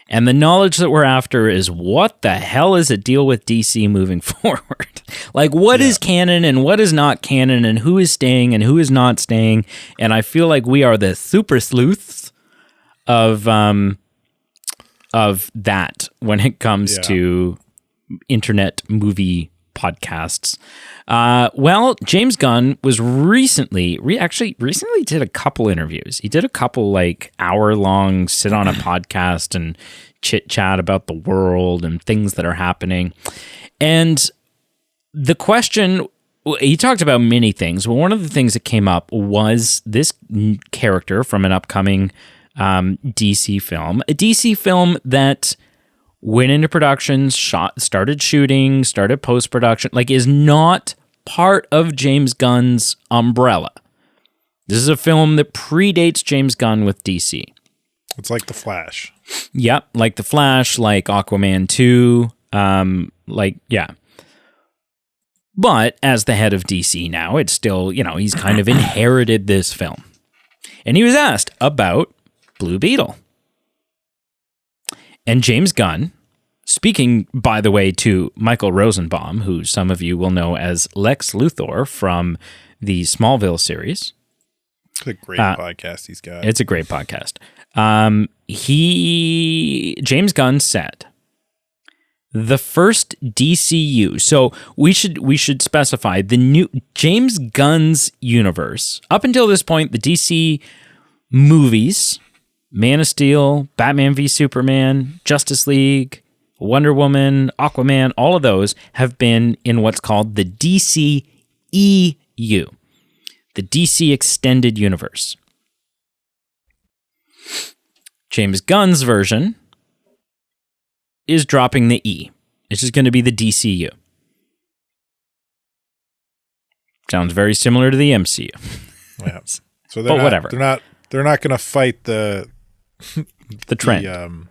And the knowledge that we're after is what the hell is a deal with DC moving forward? Like, what is canon and what is not canon and who is staying and who is not staying? And I feel like we are the super sleuths of that when it comes to internet movie podcasts. Well, James Gunn was recently did a couple interviews. He did a couple like hour-long sit on a podcast and chit-chat about the world and things that are happening. And the question, he talked about many things, but one of the things that came up was this character from an upcoming DC film, a DC film that went into production, started shooting, started post-production, like is not part of James Gunn's umbrella. This is a film that predates James Gunn with DC. It's like The Flash. Yep, like The Flash, like Aquaman 2, But as the head of DC now, it's still, he's kind of inherited this film. And he was asked about Blue Beetle. And James Gunn, speaking, by the way, to Michael Rosenbaum, who some of you will know as Lex Luthor from the Smallville series, It's a great podcast he's got. It's a great podcast. James Gunn said the first DCU. So we should specify the new James Gunn's universe. Up until this point, the DC movies, Man of Steel, Batman v Superman, Justice League, Wonder Woman, Aquaman, all of those have been in what's called the DCEU, the DC Extended Universe. James Gunn's version is dropping the E. It's just going to be the DCU. Sounds very similar to the MCU. Yeah. So whatever. They're not going to fight the trend.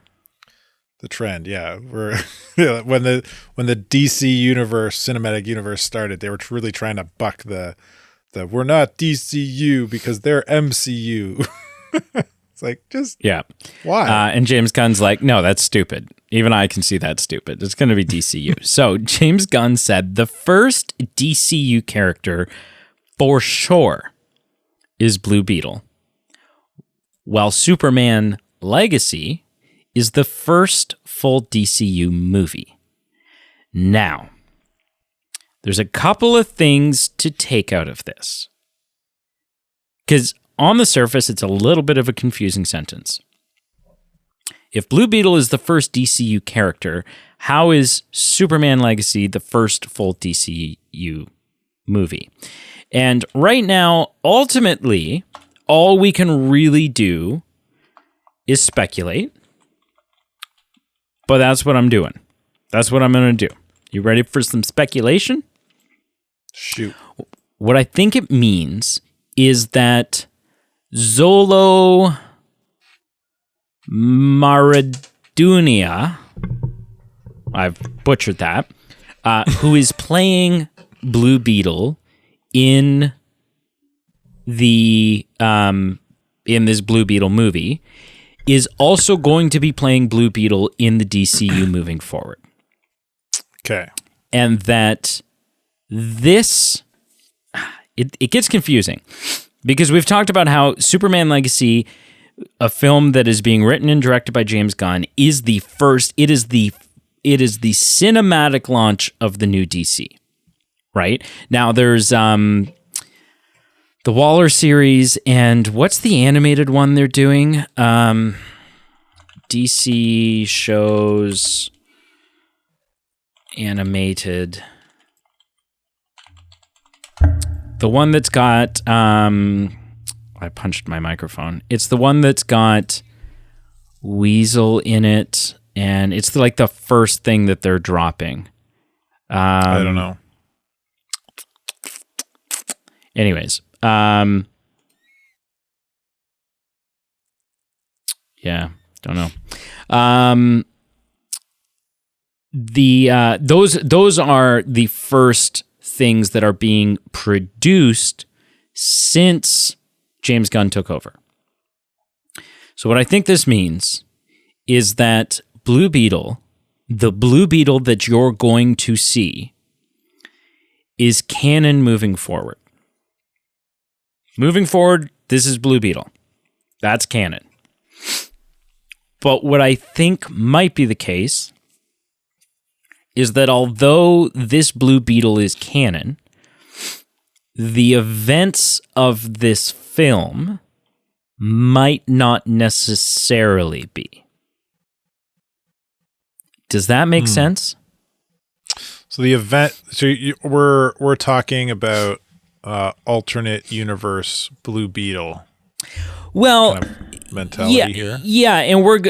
The trend, yeah. When the DC universe, cinematic universe started, they were really trying to buck the we're not DCU because they're MCU. It's like, just why? And James Gunn's like, no, that's stupid. Even I can see that's stupid. It's going to be DCU. So James Gunn said the first DCU character for sure is Blue Beetle, while Superman Legacy is the first full DCU movie. Now, there's a couple of things to take out of this. Because on the surface, it's a little bit of a confusing sentence. If Blue Beetle is the first DCU character, how is Superman Legacy the first full DCU movie? And right now, ultimately, all we can really do is speculate. But that's what I'm doing. That's what I'm going to do. You ready for some speculation? Shoot. What I think it means is that Zolo Maradunia, I've butchered that, who is playing Blue Beetle in the in this Blue Beetle movie, is also going to be playing Blue Beetle in the DCU moving forward. Okay. And that this, it gets confusing because we've talked about how Superman Legacy, a film that is being written and directed by James Gunn, is the first, it is the cinematic launch of the new DC, right? Now there's the Waller series, and what's the animated one they're doing? DC shows animated. The one that's got I punched my microphone. It's the one that's got Weasel in it, and it's like the first thing that they're dropping. I don't know. Anyways, yeah, don't know. Those are the first things that are being produced since James Gunn took over. So what I think this means is that Blue Beetle, the Blue Beetle that you're going to see, is canon moving forward. Moving forward, this is Blue Beetle. That's canon. But what I think might be the case is that although this Blue Beetle is canon, the events of this film might not necessarily be. Does that make sense? So the event, we're talking about alternate universe Blue Beetle. Well, kind of mentality here. Yeah, and we'll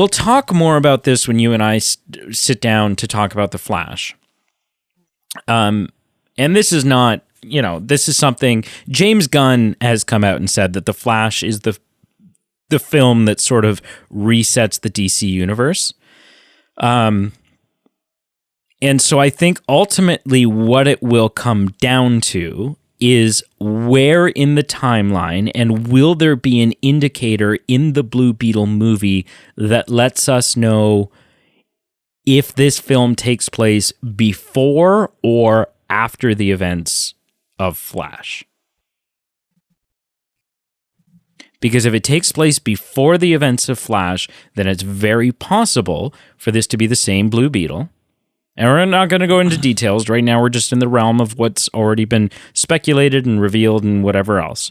talk more about this when you and I sit down to talk about The Flash. And this is not, this is something James Gunn has come out and said that The Flash is the film that sort of resets the DC universe. And so I think ultimately what it will come down to is where in the timeline, and will there be an indicator in the Blue Beetle movie that lets us know if this film takes place before or after the events of Flash? Because if it takes place before the events of Flash, then it's very possible for this to be the same Blue Beetle. And we're not going to go into details. Right now, we're just in the realm of what's already been speculated and revealed and whatever else.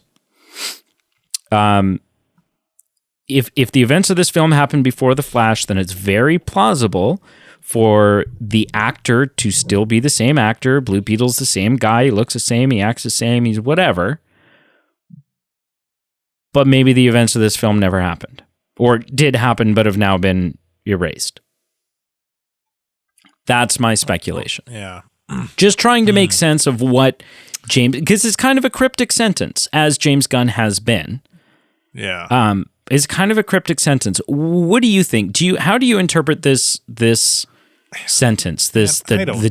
If the events of this film happen before the Flash, then it's very plausible for the actor to still be the same actor. Blue Beetle's the same guy. He looks the same. He acts the same. He's whatever. But maybe the events of this film never happened. Or did happen, but have now been erased. That's my speculation. Yeah. Just trying to make sense of what James... Because it's kind of a cryptic sentence, as James Gunn has been. Yeah. It's kind of a cryptic sentence. What do you think? How do you interpret this sentence? The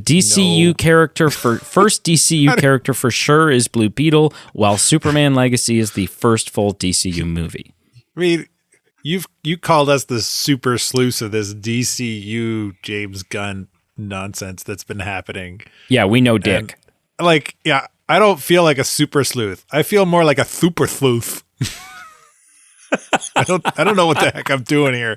DCU character first DCU character for sure is Blue Beetle, while Superman Legacy is the first full DCU movie. I mean, you called us the super sleuths of this DCU James Gunn nonsense that's been happening. Yeah, we know Dick. And, I don't feel like a super sleuth. I feel more like a super sleuth. I don't know what the heck I'm doing here.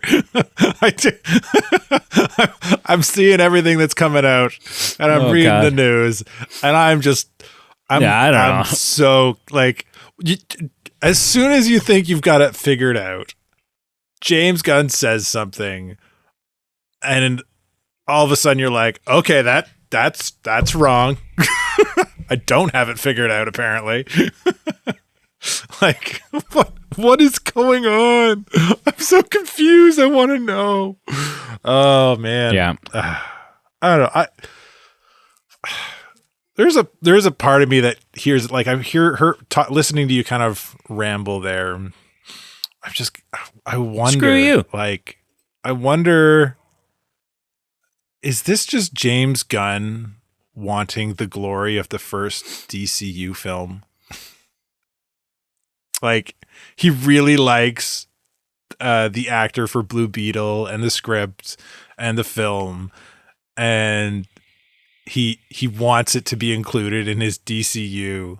I'm seeing everything that's coming out, and I'm reading the news, and I don't know. So as soon as you think you've got it figured out, James Gunn says something, and all of a sudden you're like, okay, that's wrong. I don't have it figured out, apparently. Like, what is going on? I'm so confused. I want to know. Oh man. Yeah. I don't know. There's a part of me that hears, like, I hear her listening to you kind of ramble there. I wonder. Screw you. Like, I wonder, is this just James Gunn wanting the glory of the first DCU film? Like, he really likes the actor for Blue Beetle and the script and the film, and he wants it to be included in his DCU,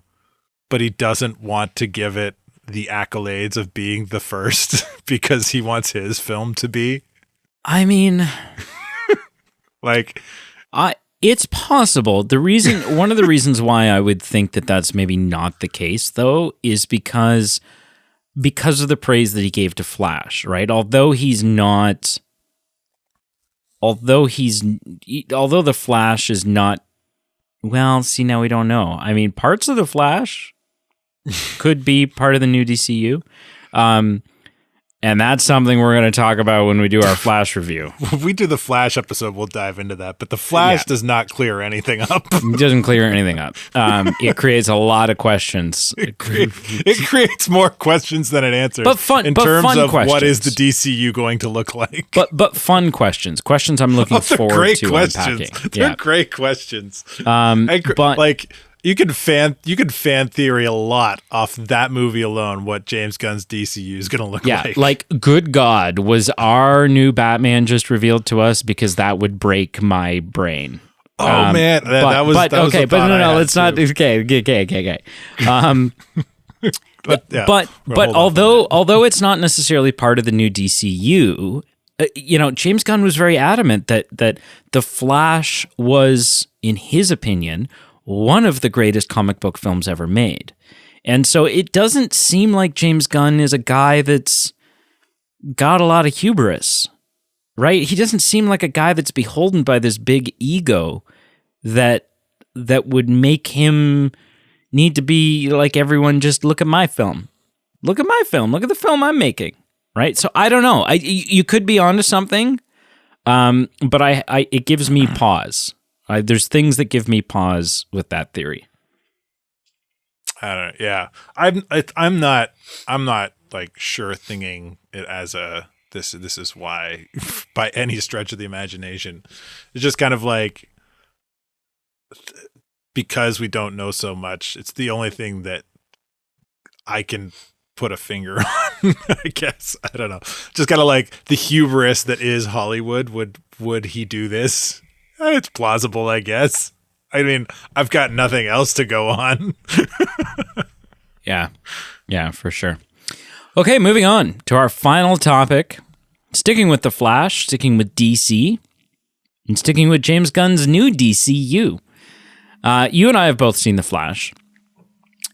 but he doesn't want to give it the accolades of being the first because he wants his film to be. I mean, like, it's possible. One of the reasons why I would think that that's maybe not the case, though, is because of the praise that he gave to Flash, right? Although the Flash is not, well, see, now we don't know. I mean, parts of the Flash could be part of the new DCU. And that's something we're going to talk about when we do our Flash review. When we do the Flash episode, we'll dive into that. But the Flash does not clear anything up. It doesn't clear anything up. It creates a lot of questions. It creates more questions than it answers. But fun of questions. What is the DCU going to look like? But fun questions. Questions I'm looking forward to unpacking. They're great questions. But you can fan theory a lot off that movie alone, what James Gunn's DCU is going to look like. Yeah, like, good God, was our new Batman just revealed to us? Because that would break my brain. Oh, man. That was okay, but no, let's not. Okay. But although it's not necessarily part of the new DCU, James Gunn was very adamant that the Flash was, in his opinion, one of the greatest comic book films ever made. And so it doesn't seem like James Gunn is a guy that's got a lot of hubris, right? He doesn't seem like a guy that's beholden by this big ego that would make him need to be like everyone, just look at my film. Look at my film. Look at the film I'm making, right? So I don't know. You could be onto something, but it gives me pause. There's things that give me pause with that theory. I don't know. Yeah, I'm not like sure thinking it as a this is why by any stretch of the imagination. It's just kind of like, because we don't know so much, it's the only thing that I can put a finger on. I guess, I don't know. Just kind of like the hubris that is Hollywood. Would he do this? It's plausible, I guess. I mean, I've got nothing else to go on. Yeah, for sure. Okay, moving on to our final topic. Sticking with The Flash, sticking with DC, and sticking with James Gunn's new DCU. You and I have both seen The Flash,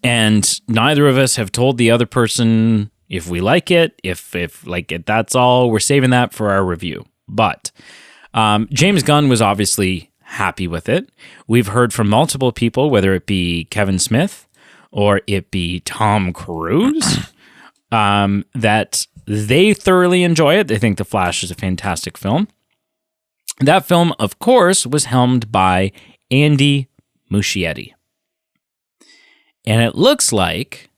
and neither of us have told the other person if we like it, if like it, that's all. We're saving that for our review. But James Gunn was obviously happy with it. We've heard from multiple people, whether it be Kevin Smith or it be Tom Cruise, that they thoroughly enjoy it. They think The Flash is a fantastic film. That film, of course, was helmed by Andy Muschietti. And it looks like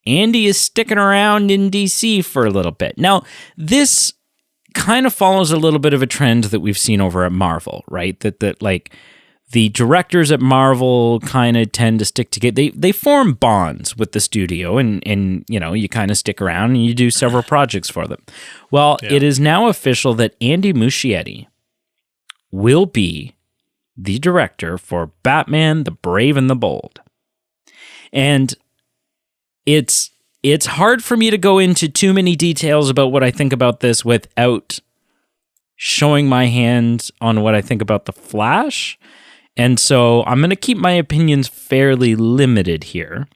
Andy is sticking around in DC for a little bit. Now, this kind of follows a little bit of a trend that we've seen over at Marvel, right? That like the directors at Marvel kind of tend to stick together. They form bonds with the studio, and you know, you kind of stick around and you do several projects for them. Well, It is now official that Andy Muschietti will be the director for Batman: The Brave and the Bold. And it's hard for me to go into too many details about what I think about this without showing my hand on what I think about The Flash. And so I'm going to keep my opinions fairly limited here.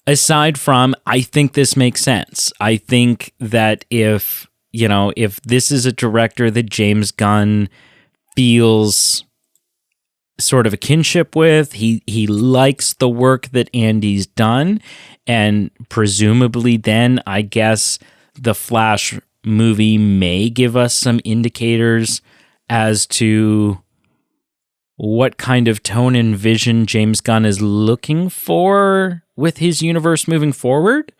Aside from, I think this makes sense. I think that if this is a director that James Gunn feels sort of a kinship with, he likes the work that Andy's done, and presumably then I guess the Flash movie may give us some indicators as to what kind of tone and vision James Gunn is looking for with his universe moving forward,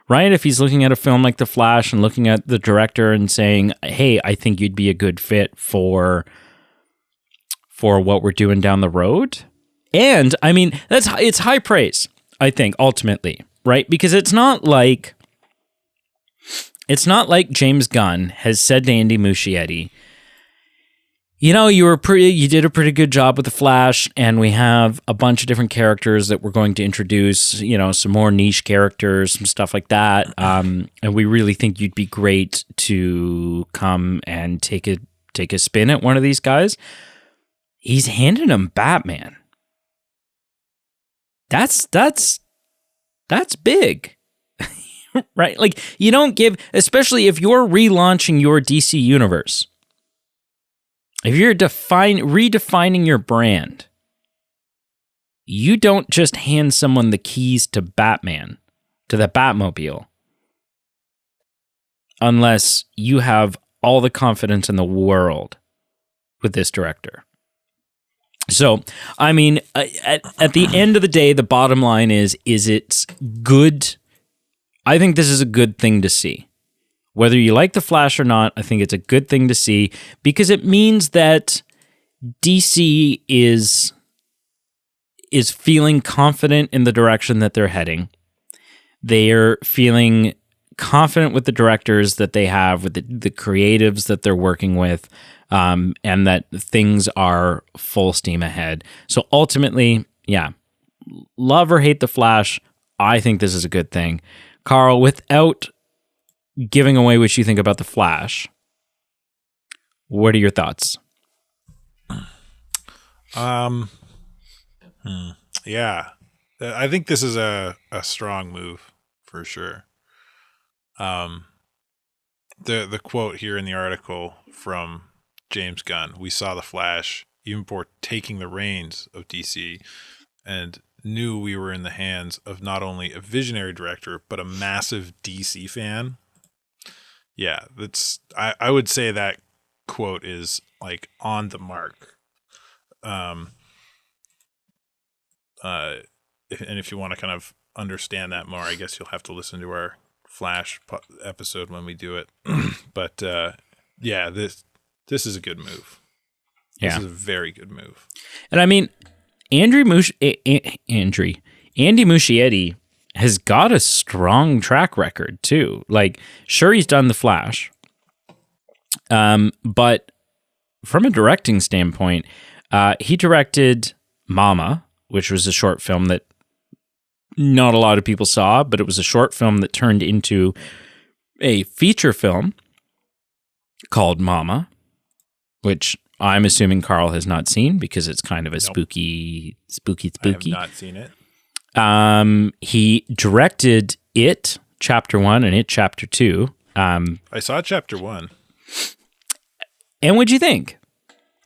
right? If he's looking at a film like The Flash and looking at the director and saying, hey, I think you'd be a good fit for what we're doing down the road. And I mean, it's high praise, I think, ultimately, right? Because it's not like James Gunn has said to Andy Muschietti, you know, you did a pretty good job with The Flash, and we have a bunch of different characters that we're going to introduce, you know, some more niche characters, some stuff like that. And we really think you'd be great to come and take a spin at one of these guys. He's handing him Batman. That's big. Right? Like, you don't give, especially if you're relaunching your DC universe, if you're redefining your brand, you don't just hand someone the keys to Batman, to the Batmobile, unless you have all the confidence in the world with this director. So, I mean, at the end of the day, the bottom line is it's good. I think this is a good thing to see. Whether you like The Flash or not, I think it's a good thing to see, because it means that DC is feeling confident in the direction that they're heading. They're feeling confident with the directors that they have, with the creatives that they're working with, and that things are full steam ahead. So ultimately, yeah, love or hate The Flash, I think this is a good thing. Carl, without giving away what you think about The Flash, what are your thoughts? Yeah, I think this is a strong move for sure. The quote here in the article from James Gunn: "We saw The Flash even before taking the reins of DC, and knew we were in the hands of not only a visionary director but a massive DC fan." Yeah, I would say that quote is like on the mark. If you want to kind of understand that more, I guess you'll have to listen to our Flash episode when we do it. But yeah, this is a good move. This is a very good move. And I mean, Andy Muschietti has got a strong track record too. Like, sure, he's done The Flash, but from a directing standpoint, He directed Mama, which was a short film that not a lot of people saw, but it was a short film that turned into a feature film called Mama, which I'm assuming Carl has not seen because it's kind of a spooky. I have not seen it. He directed It Chapter 1 and It Chapter 2. I saw Chapter 1. And what'd you think?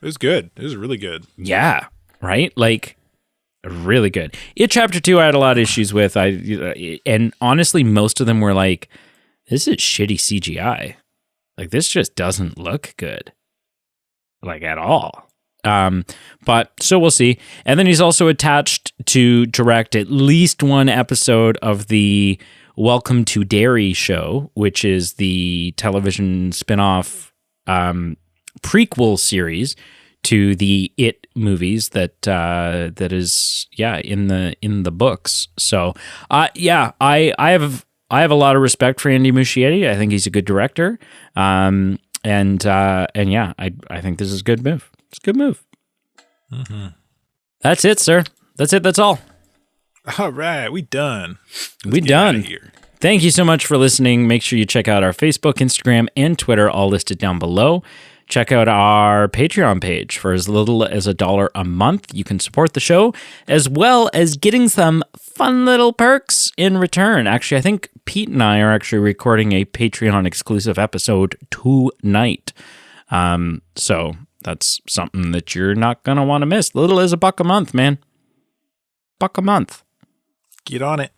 It was good. It was really good. Yeah, right? Like, really good. It Chapter 2 I had a lot of issues with. And honestly, most of them were like, this is shitty CGI. Like, this just doesn't look good. Like, at all. But so we'll see. And then he's also attached to direct at least one episode of the Welcome to Derry show, which is the television spin-off prequel series to the It movies that is in the books. So I have a lot of respect for Andy Muschietti. I think he's a good director. I think this is a good move. It's a good move. Mm-hmm. That's it, sir. That's it. That's all. All right, we done. We done. Here. Thank you so much for listening. Make sure you check out our Facebook, Instagram, and Twitter, all listed down below. Check out our Patreon page. For as little as $1 a month, you can support the show, as well as getting some fun little perks in return. Actually, I think Pete and I are actually recording a Patreon exclusive episode tonight. So that's something that you're not going to want to miss. Little as $1 a month, man. $1 a month. Get on it.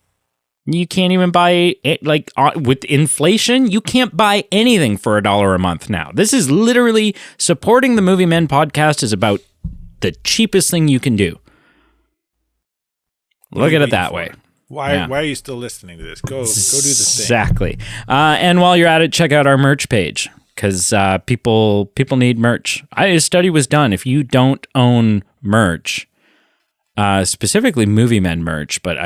You can't even buy it, like, with inflation, you can't buy anything for $1 a month now. This is literally supporting the Movie Men podcast is about the cheapest thing you can do. Look at it that way. Why are you still listening to this? Go do this thing. Exactly. And while you're at it, check out our merch page, because people need merch. A study was done. If you don't own merch, specifically Movie Men merch, but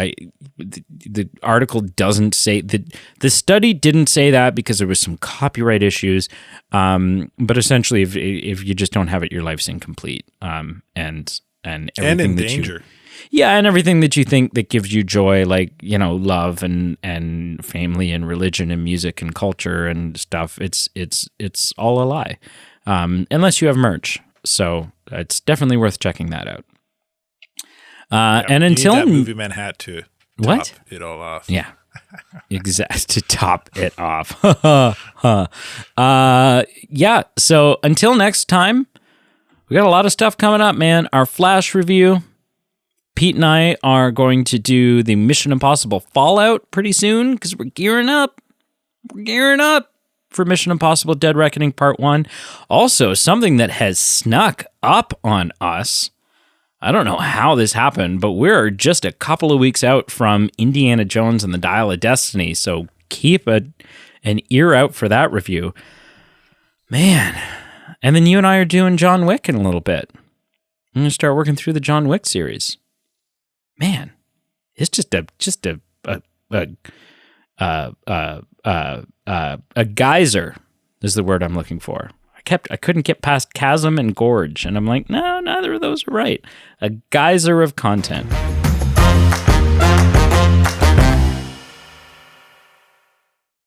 the article doesn't say that. The study didn't say that because there was some copyright issues. But essentially, if you just don't have it, your life's incomplete. And everything in danger. And everything that you think that gives you joy, like, love and family and religion and music and culture and stuff, it's all a lie, unless you have merch. So it's definitely worth checking that out. And until you need that Movie Man hat to top it all off. Yeah, exactly, to top it off. So until next time, we got a lot of stuff coming up, man. Our Flash review. Pete and I are going to do the Mission Impossible Fallout pretty soon because we're gearing up. We're gearing up for Mission Impossible Dead Reckoning Part 1. Also, something that has snuck up on us. I don't know how this happened, but we're just a couple of weeks out from Indiana Jones and the Dial of Destiny, so keep an ear out for that review. Man. And then you and I are doing John Wick in a little bit. I'm going to start working through the John Wick series. Man, it's just a geyser is the word I'm looking for. I couldn't get past chasm and gorge, and I'm like, no, neither of those are right. A geyser of content.